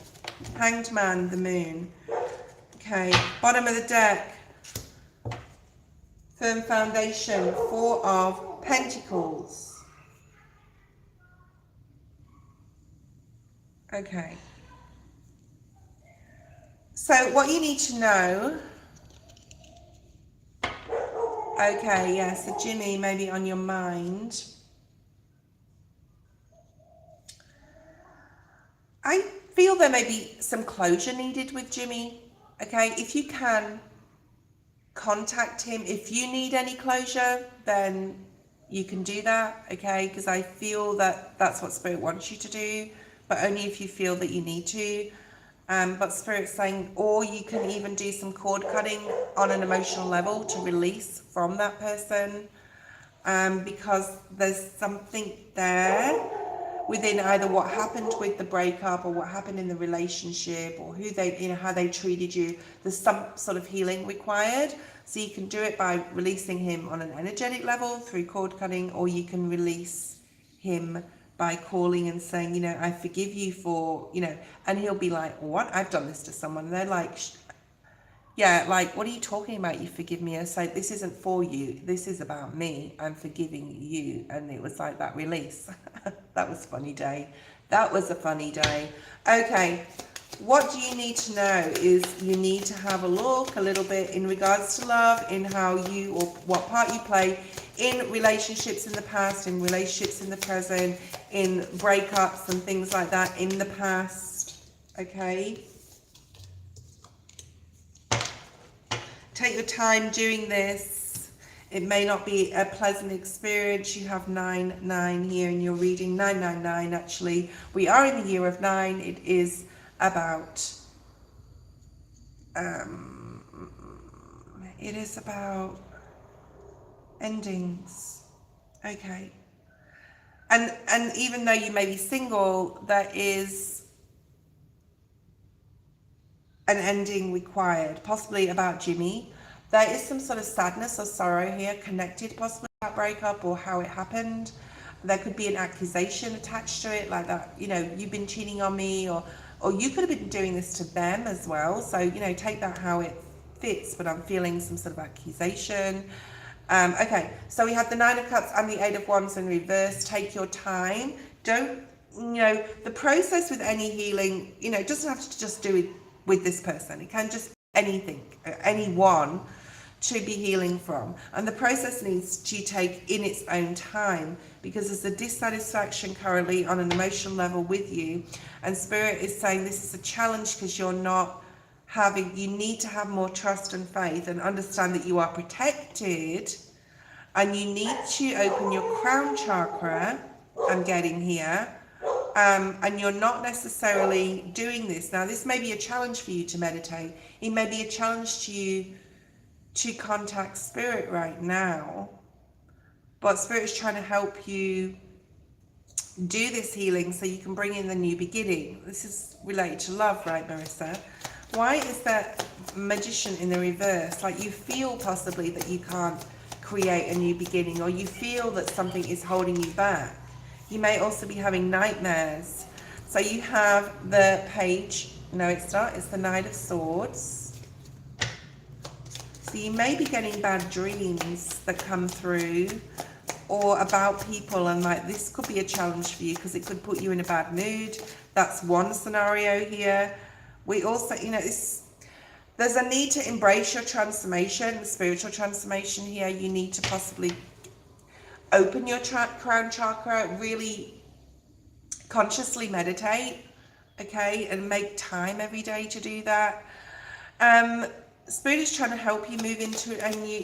Hanged Man, the Moon. Okay, bottom of the deck. Firm foundation, Four of Pentacles. Okay. So what you need to know, okay, yeah, so Jimmy may be on your mind. I feel there may be some closure needed with Jimmy, okay? If you can, contact him. If you need any closure, then you can do that, okay? Because I feel that that's what Spirit wants you to do, but only if you feel that you need to. But Spirit's saying, or you can even do some cord cutting on an emotional level to release from that person, because there's something there within either what happened with the breakup or what happened in the relationship or who they, how they treated you. There's some sort of healing required. So you can do it by releasing him on an energetic level through cord cutting, or you can release him by calling and saying, I forgive you for, and he'll be like, what? I've done this to someone. And they're like, yeah, like, what are you talking about? You forgive me. I say, this isn't for you. This is about me. I'm forgiving you. And it was like that release. That was a funny day. That was a funny day. Okay. What do you need to know is you need to have a look a little bit in regards to love, in how you, or what part you play in relationships in the past, in relationships in the present, in breakups and things like that in the past, okay? Take your time doing this. It may not be a pleasant experience. You have 9-9 here in your reading, 999 actually. We are in the year of 9. It is about, endings, okay, and even though you may be single, there is an ending required, possibly about Jimmy. There is some sort of sadness or sorrow here connected, possibly that breakup or how it happened. There could be an accusation attached to it, like that, you've been cheating on me, or or you could have been doing this to them as well. So, you know, take that how it fits, but I'm feeling some sort of accusation. Okay, so we have the Nine of Cups and the Eight of Wands in reverse. Take your time. Don't, you know, the process with any healing, you know, it doesn't have to just do it with this person. It can just be anything, anyone to be healing from. And the process needs to take in its own time, because there's a dissatisfaction currently on an emotional level with you. And Spirit is saying this is a challenge because you're not having, you need to have more trust and faith and understand that you are protected, and you need to open your crown chakra. I'm getting here. And you're not necessarily doing this. Now, this may be a challenge for you to meditate. It may be a challenge to you to contact Spirit right now. But Spirit is trying to help you do this healing so you can bring in the new beginning. This is related to love, right, Marissa? Why is that Magician in the reverse? Like, you feel possibly that you can't create a new beginning, or you feel that something is holding you back. You may also be having nightmares. So you have the Page, no it's not, it's the Knight of Swords. So you may be getting bad dreams that come through, or about people, and like this could be a challenge for you because it could put you in a bad mood. That's one scenario here. We also, you know, there's a need to embrace your transformation, the spiritual transformation here. You need to possibly open your crown chakra, really consciously meditate, okay, and make time every day to do that. Spirit is trying to help you move into a new,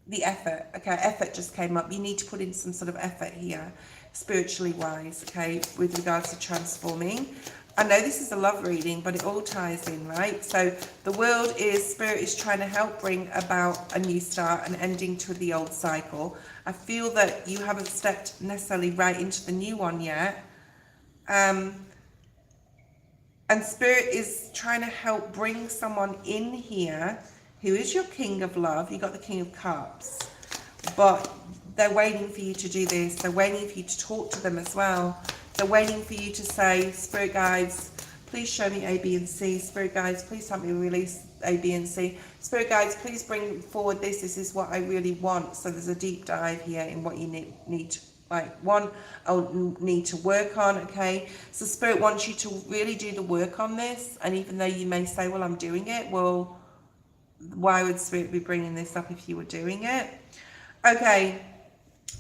the effort, okay, effort just came up. You need to put in some sort of effort here, spiritually wise, okay, with regards to transforming. I know this is a love reading, but it all ties in, right? So the world is, Spirit is trying to help bring about a new start, an ending to the old cycle. I feel that you haven't stepped necessarily right into the new one yet. And Spirit is trying to help bring someone in here who is your King of Love. You got the King of Cups, but they're waiting for you to do this. They're waiting for you to talk to them as well. They're waiting for you to say, Spirit guides, please show me A, B, and C. Spirit guides, please help me release A, B, and C. Spirit guides, please bring forward this. This is what I really want. So there's a deep dive here in what you need to, like, want or need to work on, okay? So Spirit wants you to really do the work on this. And even though you may say, well, I'm doing it. Well, why would Spirit be bringing this up if you were doing it? Okay.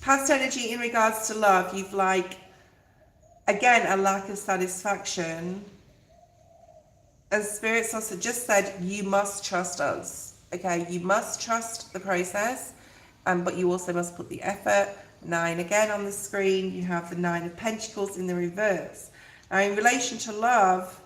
Past energy in regards to love. You've again, a lack of satisfaction. And Spirit's also just said, you must trust us. Okay, you must trust the process, but you also must put the effort. 9 again on the screen. You have the 9 of Pentacles in the reverse. Now, in relation to love,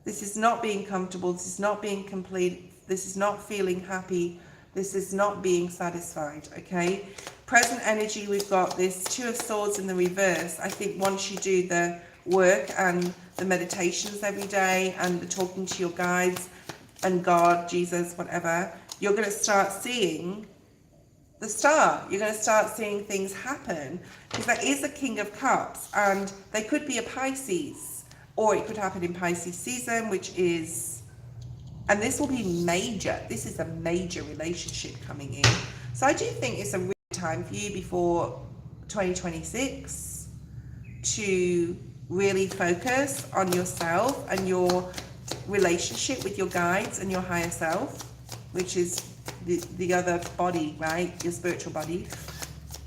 this is not being comfortable. This is not being complete. This is not feeling happy. This is not being satisfied, okay? Present energy, we've got this 2 of Swords in the reverse. I think once you do the work and the meditations every day and the talking to your guides and God, Jesus, whatever, you're going to start seeing the star. You're going to start seeing things happen, because there is a King of Cups, and they could be a Pisces, or it could happen in Pisces season, which is, and this will be major. This is a major relationship coming in. So I do think it's a real time for you before 2026 to really focus on yourself and your relationship with your guides and your higher self, which is the other body, right? Your spiritual body,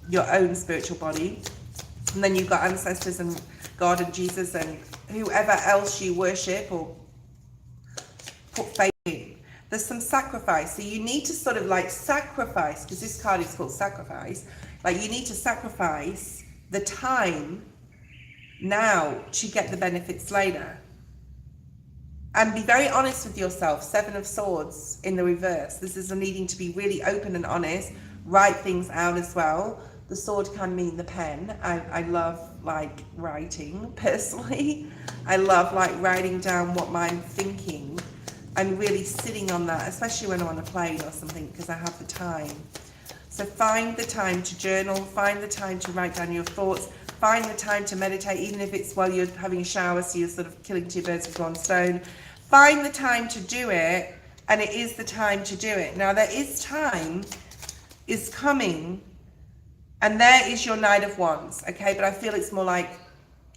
your own spiritual body. And then you've got ancestors and God and Jesus and whoever else you worship or put faith in. There's some sacrifice. So you need to sort of sacrifice, because this card is called sacrifice. You need to sacrifice the time now to get the benefits later. And be very honest with yourself. 7 of Swords in the reverse. This is a needing to be really open and honest. Write things out as well. The sword can mean the pen. I love writing personally. I love writing down what I'm thinking and really sitting on that, especially when I'm on a plane or something, because I have the time. So find the time to journal, find the time to write down your thoughts, find the time to meditate, even if it's while you're having a shower, so you're sort of killing two birds with one stone. Find the time to do it, and it is the time to do it. Now, there is time is coming, and there is your Knight of Wands, okay? But I feel it's more like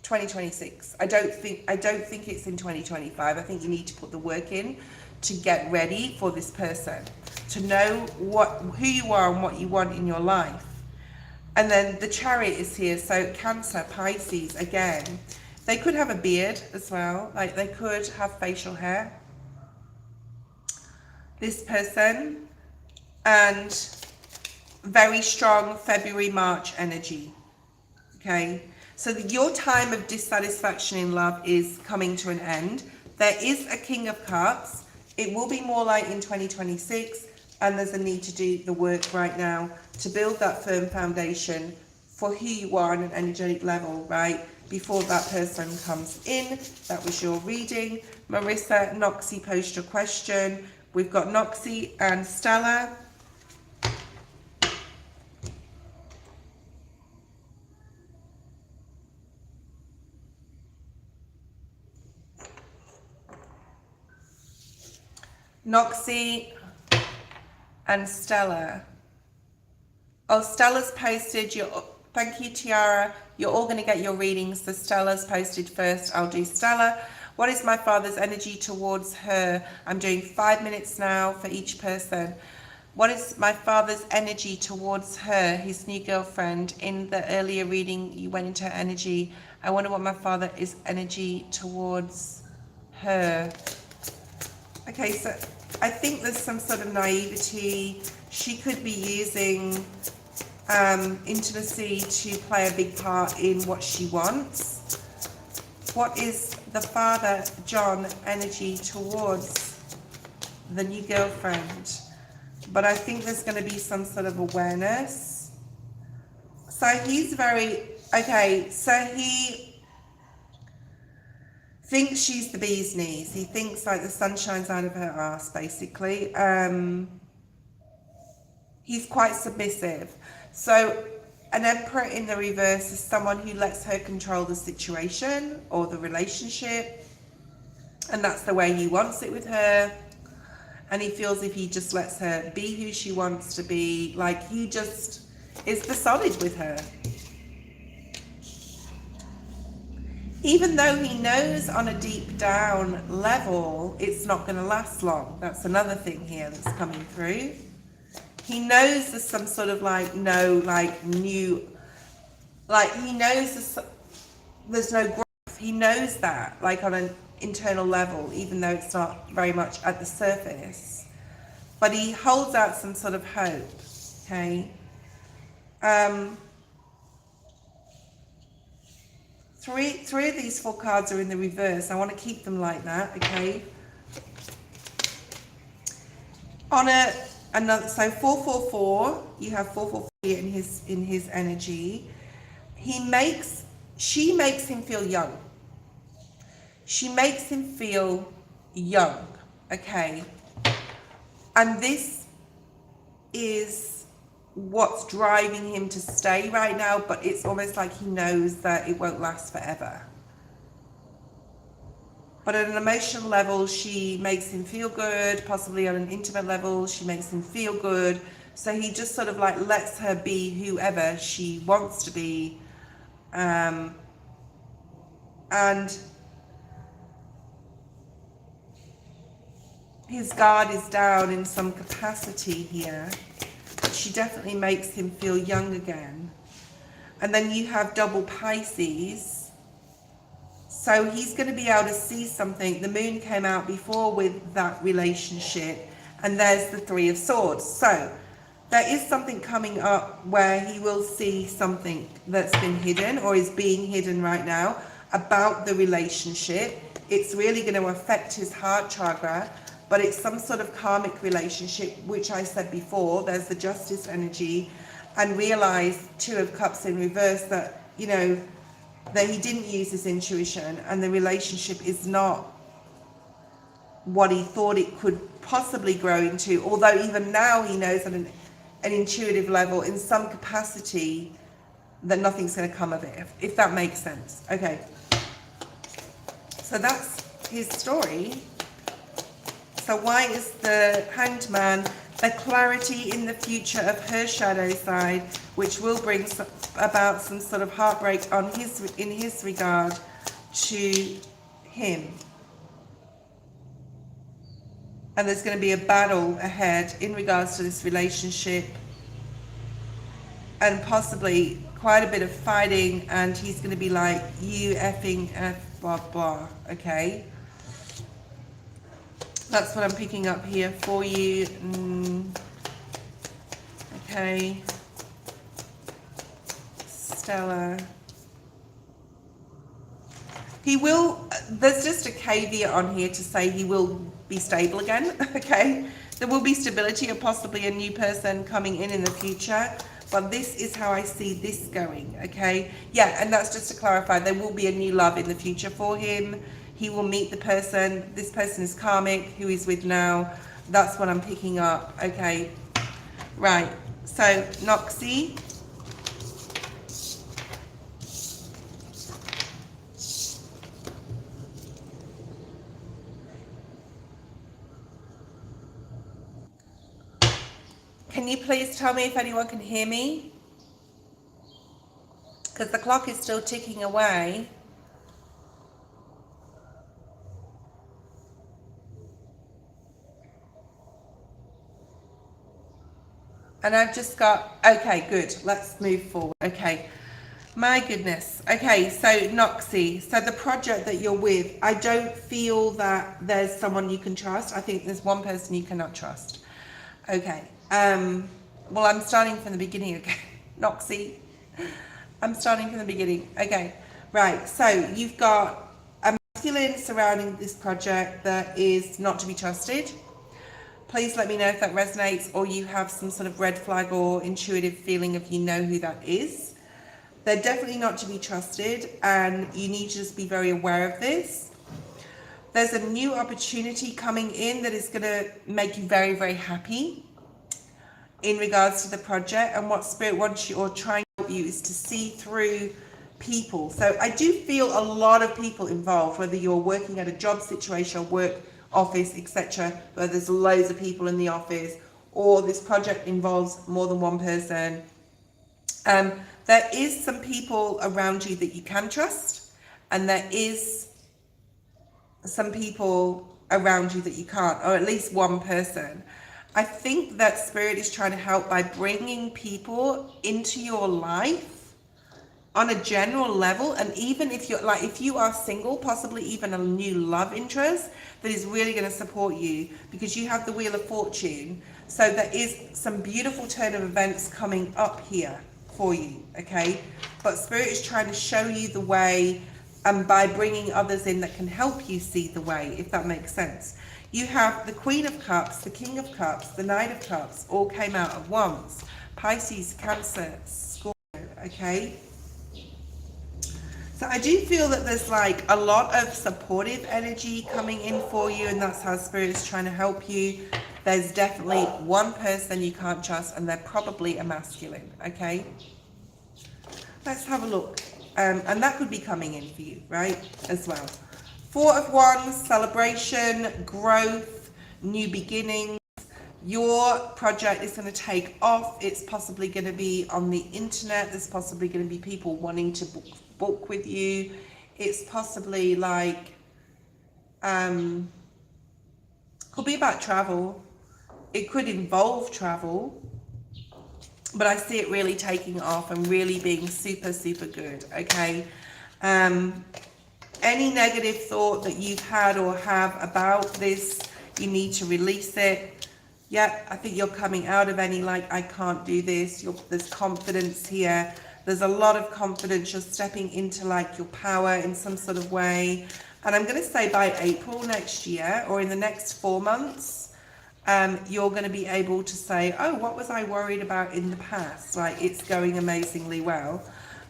2026. I don't think it's in 2025. I think you need to put the work in to get ready for this person, to know who you are and what you want in your life. And then the Chariot is here, so Cancer, Pisces, again. They could have a beard as well, like they could have facial hair, this person, and very strong February, March energy, okay? So your time of dissatisfaction in love is coming to an end. There is a King of Cups. It will be more like in 2026, and there's a need to do the work right now to build that firm foundation for who you are on an energetic level, right? Before that person comes in. That was your reading. Marissa, Noxy, post your question. We've got Noxy and Stella. Noxy and Stella. Oh, Stella's posted your... Thank you, Tiara. You're all going to get your readings. So Stella's posted first. I'll do Stella. What is my father's energy towards her? I'm doing 5 minutes now for each person. What is my father's energy towards her, his new girlfriend? In the earlier reading, you went into her energy. I wonder what my father is energy towards her. Okay, so I think there's some sort of naivety. She could be using intimacy to play a big part in what she wants. What is the father, John, energy towards the new girlfriend? But I think there's going to be some sort of awareness. So he's very, okay, so he thinks she's the bee's knees. He thinks like the sun shines out of her ass, basically. He's quite submissive. So an Emperor in the reverse is someone who lets her control the situation or the relationship. And that's the way he wants it with her. And he feels if he just lets her be who she wants to be, like he just is the solid with her. Even though he knows on a deep down level, it's not going to last long. That's another thing here that's coming through. He knows there's some sort of like, no, like new, like he knows there's no growth. He knows that, like on an internal level, even though it's not very much at the surface. But he holds out some sort of hope, okay? Three of these 4 cards are in the reverse. I want to keep them like that, okay? On another, so 444, you have 444 in his energy. She makes him feel young. She makes him feel young, okay? And this is what's driving him to stay right now, but it's almost like he knows that it won't last forever. But at an emotional level, she makes him feel good. Possibly on an intimate level, she makes him feel good. So he just sort of like lets her be whoever she wants to be. And his guard is down in some capacity here. But she definitely makes him feel young again. And then you have double Pisces. So he's going to be able to see something. The moon came out before with that relationship. And there's the 3 of Swords. So there is something coming up where he will see something that's been hidden or is being hidden right now about the relationship. It's really going to affect his heart chakra. But it's some sort of karmic relationship, which I said before. There's the Justice energy. And realize 2 of Cups in reverse that, you know, that he didn't use his intuition and the relationship is not what he thought it could possibly grow into. Although even now he knows at an intuitive level, in some capacity, that nothing's going to come of it, if that makes sense. Okay, so that's his story. So why is the Hanged Man the clarity in the future of her shadow side, which will bring about some sort of heartbreak in his regard to him? And there's going to be a battle ahead in regards to this relationship, and possibly quite a bit of fighting, and he's going to be like, you effing F blah blah. Okay, that's what I'm picking up here for you. Okay, Stella. He will, there's just a caveat on here to say he will be stable again. Okay, there will be stability or possibly a new person coming in the future. But this is how I see this going, okay? Yeah, and that's just to clarify, there will be a new love in the future for him. He will meet the person. This person is karmic, who he's with now. That's what I'm picking up, okay? Right, so Noxy. Can you please tell me if anyone can hear me? Because the clock is still ticking away. And I've just got, okay, good. Let's move forward. Okay. My goodness. Okay, so Noxy. So the project that you're with, I don't feel that there's someone you can trust. I think there's one person you cannot trust. Okay. Well, I'm starting from the beginning again. Noxy. I'm starting from the beginning. Okay. Right. So you've got a masculine surrounding this project that is not to be trusted. Please let me know if that resonates, or you have some sort of red flag or intuitive feeling if you know who that is. They're definitely not to be trusted, and you need to just be very aware of this. There's a new opportunity coming in that is going to make you very, very happy in regards to the project, and what Spirit wants you or trying to help you is to see through people. So I do feel a lot of people involved, whether you're working at a job situation or work office, etc., where there's loads of people in the office, or this project involves more than one person. There is some people around you that you can trust, and there is some people around you that you can't, or at least one person. I think that Spirit is trying to help by bringing people into your life on a general level, and even if you're like, if you are single, possibly even a new love interest that is really going to support you, because you have the Wheel of Fortune. So there is some beautiful turn of events coming up here for you, okay? But Spirit is trying to show you the way, and by bringing others in that can help you see the way, if that makes sense. You have the Queen of Cups, the King of Cups, the Knight of Cups, all came out at once. Pisces, Cancer, Scorpio, okay? So I do feel that there's like a lot of supportive energy coming in for you, and that's how Spirit is trying to help you. There's definitely one person you can't trust, and they're probably a masculine, okay? Let's have a look. And that could be coming in for you, right, as well. Four of Wands, celebration, growth, new beginnings. Your project is going to take off. It's possibly going to be on the internet. There's possibly going to be people wanting to book with you. It's possibly like, could be about travel. It could involve travel. But I see it really taking off and really being super, super good, okay? Any negative thought that you've had or have about this, you need to release it. Yep, I think you're coming out of any, like, I can't do this. There's confidence here. There's a lot of confidence. You're stepping into, like, your power in some sort of way. And I'm going to say by April next year, or in the next 4 months, you're going to be able to say, oh, what was I worried about in the past? Like, it's going amazingly well.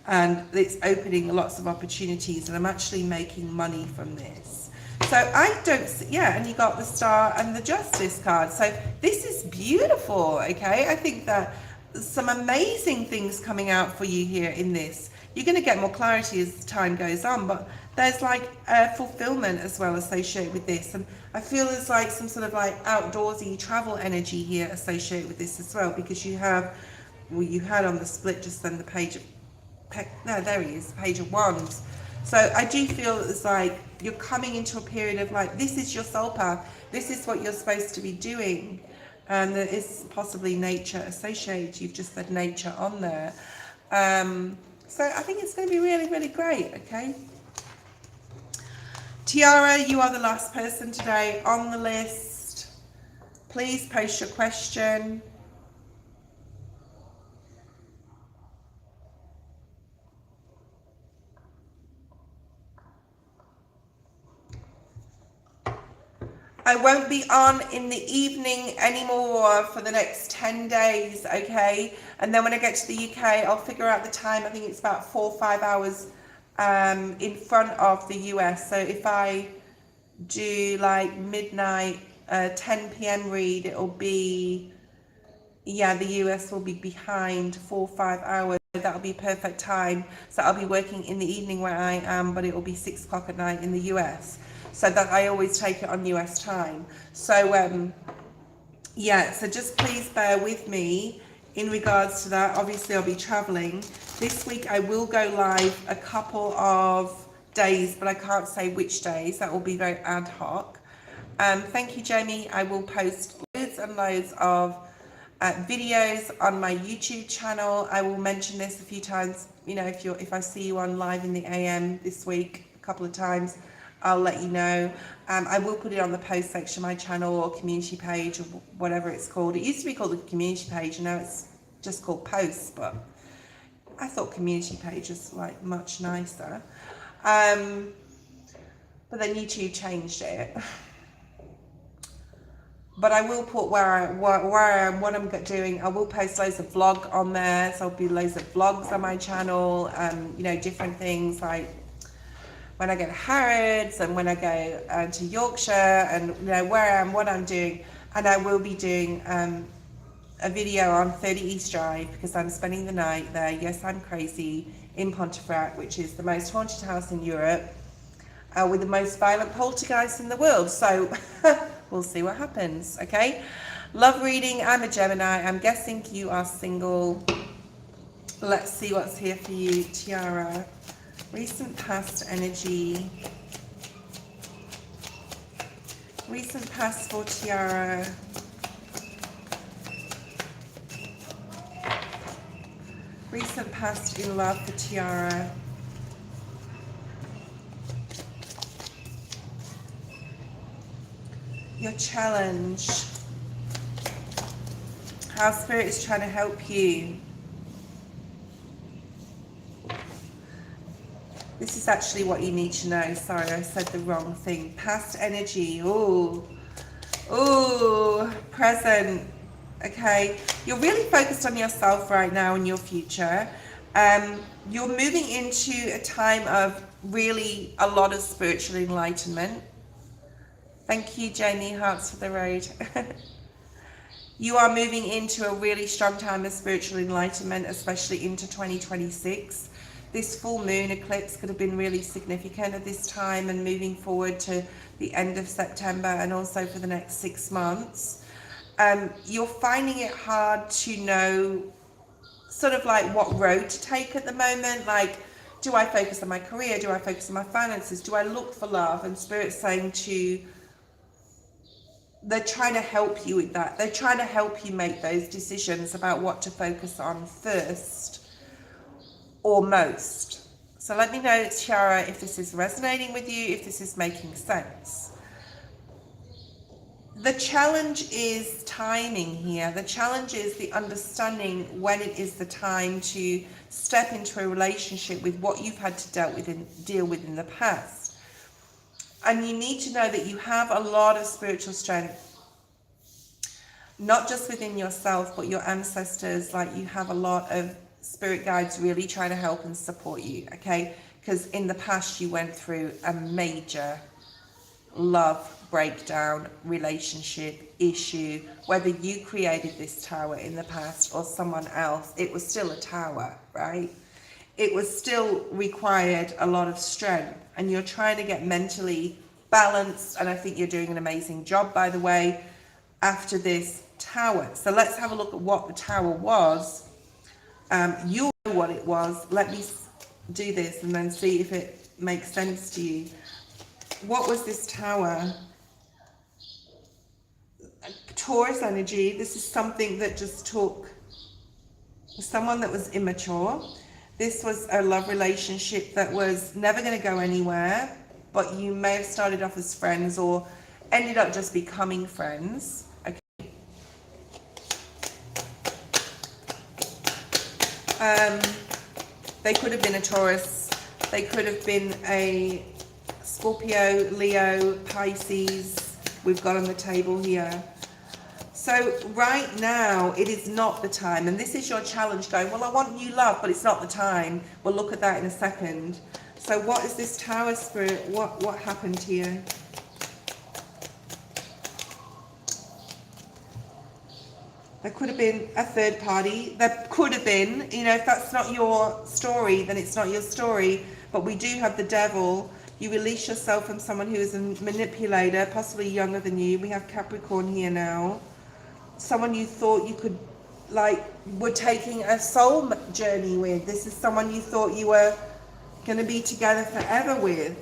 And it's opening lots of opportunities, and I'm actually making money from this. So I don't see, yeah, and you got the Star and the Justice card. So this is beautiful, okay? I think that some amazing things coming out for you here in this. You're going to get more clarity as time goes on, but there's like fulfillment as well associated with this. And I feel there's like some sort of like outdoorsy travel energy here associated with this as well, because you have, well, you had on the split just then the page of, no, there he is, page of wands. So I do feel it's like you're coming into a period of like, this is your soul path. This is what you're supposed to be doing. And there is possibly nature associated. You've just said nature on there. So I think it's going to be really, really great, okay? Tiara, you are the last person today on the list. Please post your question. I won't be on in the evening anymore for the next 10 days, okay? And then when I get to the UK, I'll figure out the time. I think it's about 4 or 5 hours in front of the US. So if I do like midnight, 10 p.m. read, it'll be, yeah, the US will be behind 4 or 5 hours. That'll be perfect time. So I'll be working in the evening where I am, but it will be 6 o'clock at night in the US. So that I always take it on US time. So yeah, so just please bear with me in regards to that. Obviously I'll be traveling. This week I will go live a couple of days, but I can't say which days. That will be very ad hoc. Thank you, Jamie. I will post loads and loads of videos on my YouTube channel. I will mention this a few times. You know, if I see you on live in the AM this week a couple of times, I'll let you know. I will put it on the post section of my channel or community page or whatever it's called. It used to be called the community page, and now it's just called posts, but I thought community page was like much nicer. But then YouTube changed it. But I will put where I am, what I'm doing. I will post loads of vlog on there, so there'll be loads of vlogs on my channel. You know, different things like when I go to Harrods and when I go to Yorkshire, and you know where I am, what I'm doing. And I will be doing a video on 30 East Drive because I'm spending the night there. Yes, I'm crazy, in Pontefract, which is the most haunted house in Europe, with the most violent poltergeist in the world. So we'll see what happens. Okay, love reading. I'm a Gemini. I'm guessing you are single. Let's see what's here for you, Tiara. Recent past energy. Recent past for Tiara. Recent past in love for Tiara. Your challenge. How Spirit is trying to help you. This is actually what you need to know. Sorry, I said the wrong thing. Past energy. Ooh. Ooh. Present. Okay. You're really focused on yourself right now and your future. You're moving into a time of really a lot of spiritual enlightenment. Thank you, Jamie. Hearts for the road. You are moving into a really strong time of spiritual enlightenment, especially into 2026. This full moon eclipse could have been really significant at this time and moving forward to the end of September and also for the next 6 months. You're finding it hard to know sort of like what road to take at the moment. Like, do I focus on my career? Do I focus on my finances? Do I look for love? And Spirit's saying they're trying to help you with that. They're trying to help you make those decisions about what to focus on first or most. So let me know, Tiara, if this is resonating with you, if this is making sense. The challenge is timing here. The challenge is the understanding when it is the time to step into a relationship with what you've had to deal with in the past. And you need to know that you have a lot of spiritual strength, not just within yourself, but your ancestors. Like, you have a lot of spirit guides really trying to help and support you, okay? Because in the past you went through a major love breakdown, relationship, issue, whether you created this tower in the past or someone else, it was still a tower, right? It was still required a lot of strength, and you're trying to get mentally balanced, and I think you're doing an amazing job, by the way, after this tower. So let's have a look at what the tower was. You'll know what it was. Let me do this and then see if it makes sense to you. What was this tower? Taurus energy. This is something that just took someone that was immature. This was a love relationship that was never going to go anywhere, but you may have started off as friends or ended up just becoming friends. Okay. They could have been a Taurus. They could have been a Scorpio, Leo, Pisces. We've got on the table here. So right now, it is not the time. And this is your challenge going, well, I want new love, but it's not the time. We'll look at that in a second. So what is this Tower Spirit? What happened here? There could have been a third party. There could have been, you know, if that's not your story, then it's not your story. But we do have the Devil. You release yourself from someone who is a manipulator, possibly younger than you. We have Capricorn here now. Someone you thought you could, like, were taking a soul journey with. This is someone you thought you were going to be together forever with.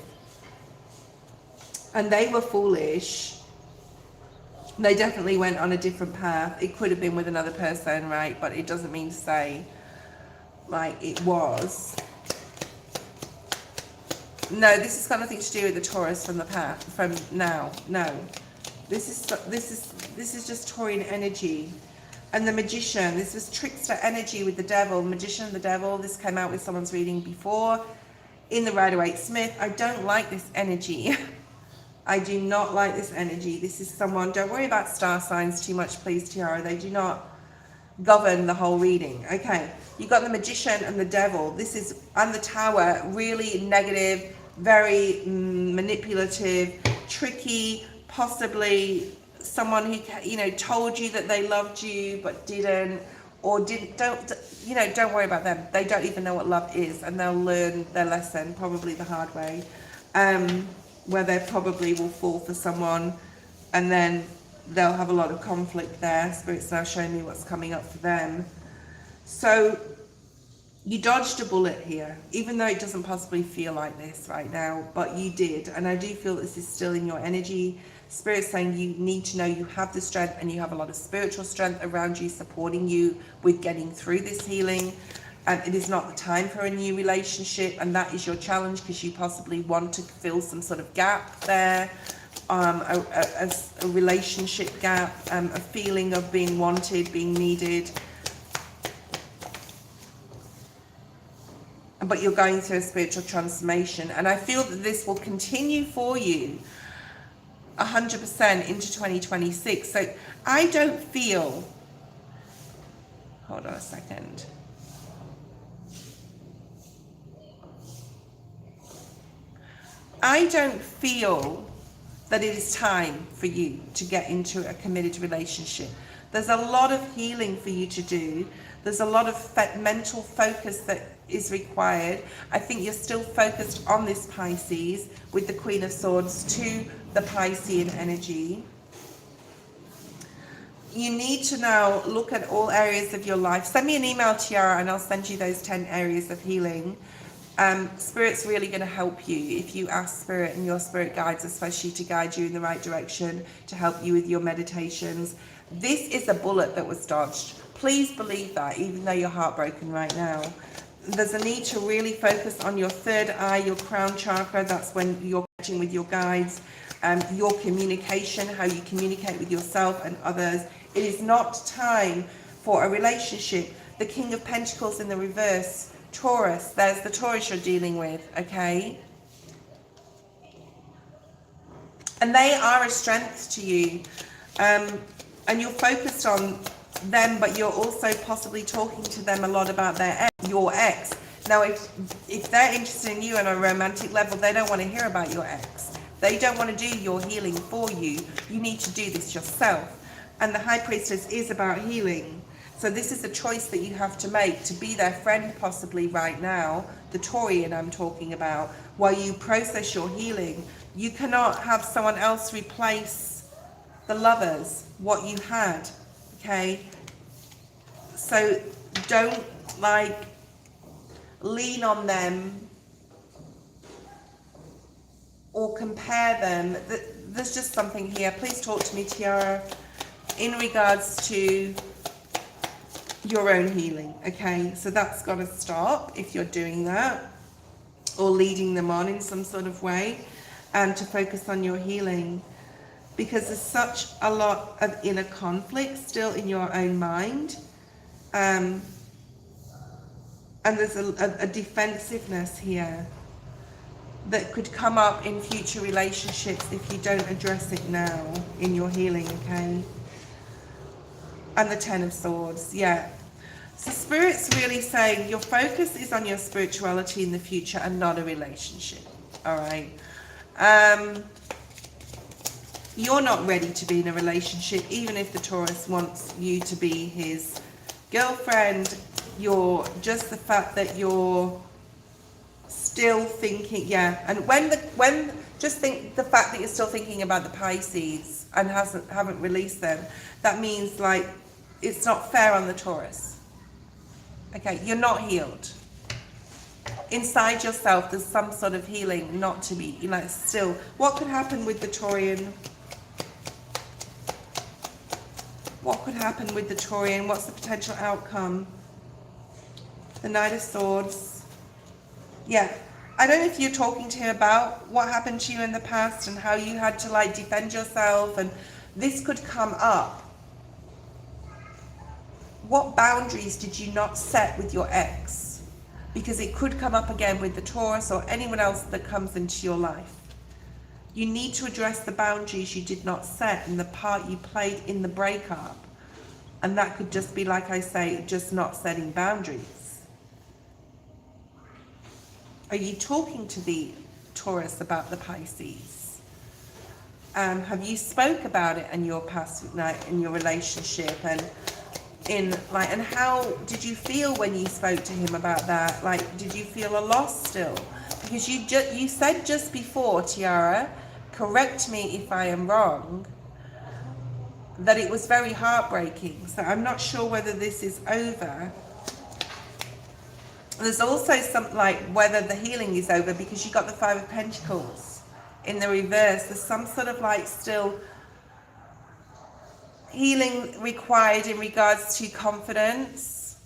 And they were foolish. They definitely went on a different path. It could have been with another person, right? But it doesn't mean to say, like, it was. No, this has got nothing to do with the Taurus from the past, from now. No. This is just Taurian energy. And the Magician, this was trickster energy with the Devil, Magician, the Devil. This came out with someone's reading before in the Waite Smith. I don't like this energy. I do not like this energy. This is someone, don't worry about star signs too much, please, Tiara. They do not govern the whole reading. Okay, you got the Magician and the Devil. This is, and the Tower, really negative, very manipulative, tricky, possibly someone who, you know, told you that they loved you but didn't, or don't worry about them. They don't even know what love is, and they'll learn their lesson probably the hard way, where they probably will fall for someone and then they'll have a lot of conflict there. Spirit's now showing me what's coming up for them. So you dodged a bullet here, even though it doesn't possibly feel like this right now, but you did. And I do feel this is still in your energy. Spirit's saying you need to know you have the strength, and you have a lot of spiritual strength around you, supporting you with getting through this healing. And it is not the time for a new relationship, and that is your challenge, because you possibly want to fill some sort of gap there, a relationship gap, a feeling of being wanted, being needed. But you're going through a spiritual transformation, and I feel that this will continue for you 100% into 2026. So I don't feel, hold on a second. I don't feel that it is time for you to get into a committed relationship. There's a lot of healing for you to do. There's a lot of mental focus that is required. I think you're still focused on this Pisces with the Queen of Swords to the Piscean energy. You need to now look at all areas of your life. Send me an email, Tiara, and I'll send you those 10 areas of healing. Spirit's really going to help you if you ask Spirit and your spirit guides, especially, to guide you in the right direction, to help you with your meditations. This is a bullet that was dodged. Please believe that, even though you're heartbroken right now. There's a need to really focus on your third eye, your crown chakra. That's when you're connecting with your guides, your communication, how you communicate with yourself and others. It is not time for a relationship. The King of Pentacles in the reverse, Taurus. There's the Taurus you're dealing with, okay? And they are a strength to you. And you're focused on them, but you're also possibly talking to them a lot about your ex. Now, if they're interested in you on a romantic level, they don't want to hear about your ex. They don't want to do your healing for you. You need to do this yourself. And the High Priestess is about healing. So this is a choice that you have to make, to be their friend possibly right now, the Taurian I'm talking about, while you process your healing. You cannot have someone else replace the Lovers, what you had, okay? So don't like lean on them or compare them. There's just something here. Please talk to me, Tiara, in regards to your own healing, okay? So that's got to stop if you're doing that, or leading them on in some sort of way, and to focus on your healing, because there's such a lot of inner conflict still in your own mind, and there's a defensiveness here that could come up in future relationships if you don't address it now in your healing, okay? And the Ten of Swords, yeah. So Spirit's really saying your focus is on your spirituality in the future and not a relationship, all right? You're not ready to be in a relationship, even if the Taurus wants you to be his girlfriend. You're just the fact that you're still thinking, yeah. And just think the fact that you're still thinking about the Pisces and haven't released them, that means like it's not fair on the Taurus. Okay, you're not healed. Inside yourself, there's some sort of healing not to be, like, still. What could happen with the Taurian? What could happen with the Taurian? What's the potential outcome? The Knight of Swords. Yeah. I don't know if you're talking to him about what happened to you in the past and how you had to, like, defend yourself, and this could come up. What boundaries did you not set with your ex? Because it could come up again with the Taurus or anyone else that comes into your life. You need to address the boundaries you did not set and the part you played in the breakup. And that could just be, like I say, just not setting boundaries. Are you talking to the Taurus about the Pisces? Have you spoke about it in your past, in your relationship, and and how did you feel when you spoke to him about that? Like, did you feel a loss still? Because you said just before, Tiara, correct me if I am wrong, that it was very heartbreaking. So I'm not sure whether this is over. There's also some, like, whether the healing is over, because you got the Five of Pentacles in the reverse. There's some sort of, like, still healing required in regards to confidence.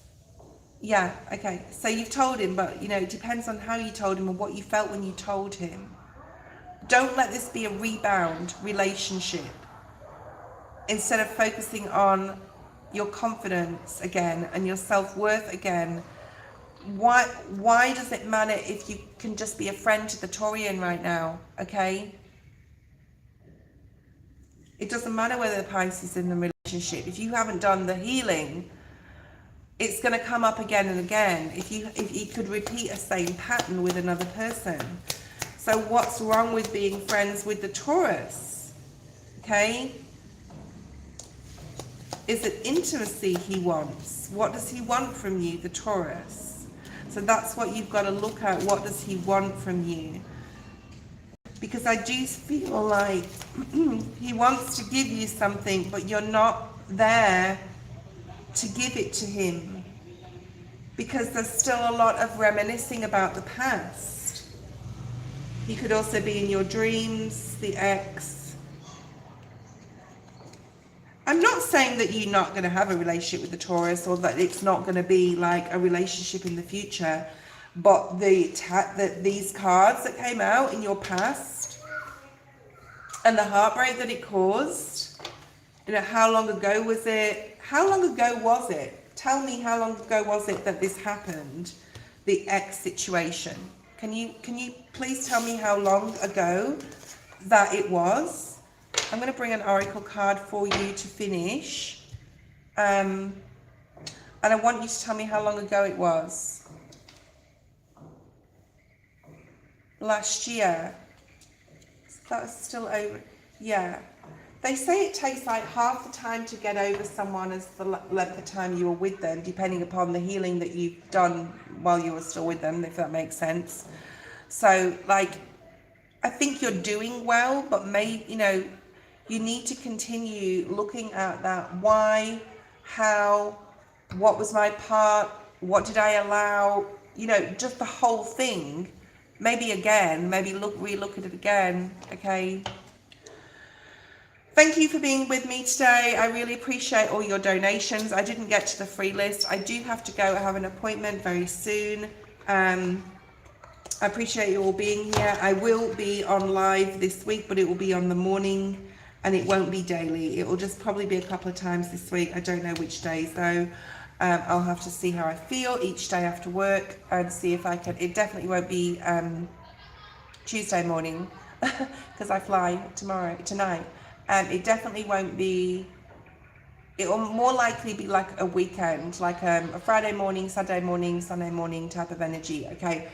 Yeah, okay. So you've told him, but, you know, it depends on how you told him and what you felt when you told him. Don't let this be a rebound relationship. Instead of focusing on your confidence again and your self-worth again, why does it matter if you can just be a friend to the Taurian right now, okay? It doesn't matter whether the Pisces is in the relationship. If you haven't done the healing, it's going to come up again and again. If you could repeat a same pattern with another person. So what's wrong with being friends with the Taurus? Okay? Is it intimacy he wants? What does he want from you, the Taurus? So that's what you've got to look at. What does he want from you? Because I do feel like he wants to give you something, but you're not there to give it to him. Because there's still a lot of reminiscing about the past. He could also be in your dreams, the ex. I'm not saying that you're not going to have a relationship with the Taurus, or that it's not going to be like a relationship in the future. But these cards that came out in your past and the heartbreak that it caused, you know, how long ago was it? How long ago was it? Tell me, how long ago was it that this happened, the ex situation? Can you please tell me how long ago that it was? I'm going to bring an oracle card for you to finish. And I want you to tell me how long ago it was. Last year. That's still over. Yeah. They say it takes like half the time to get over someone as the length of time you were with them, depending upon the healing that you've done while you were still with them, if that makes sense. So, like, I think you're doing well, but you need to continue looking at that. Why, how, what was my part, what did I allow, just the whole thing. Maybe again, relook at it again, okay? Thank you for being with me today. I really appreciate all your donations. I didn't get to the free list. I do have to go have an appointment very soon. I appreciate you all being here. I will be on live this week, but it will be on the morning and it won't be daily. It will just probably be a couple of times this week. I don't know which days though. I'll have to see how I feel each day after work and see if I can. It definitely won't be Tuesday morning because I fly tonight. It definitely won't be, it will more likely be like a weekend, like a Friday morning, Saturday morning, Sunday morning type of energy, okay?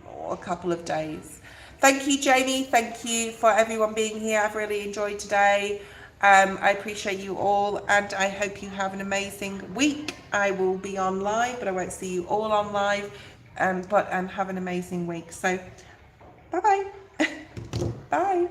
Or a couple of days. Thank you, Jamie. Thank you for everyone being here. I've really enjoyed today. I appreciate you all and I hope you have an amazing week. I will be on live, but I won't see you all on live. But have an amazing week. So, bye-bye. Bye.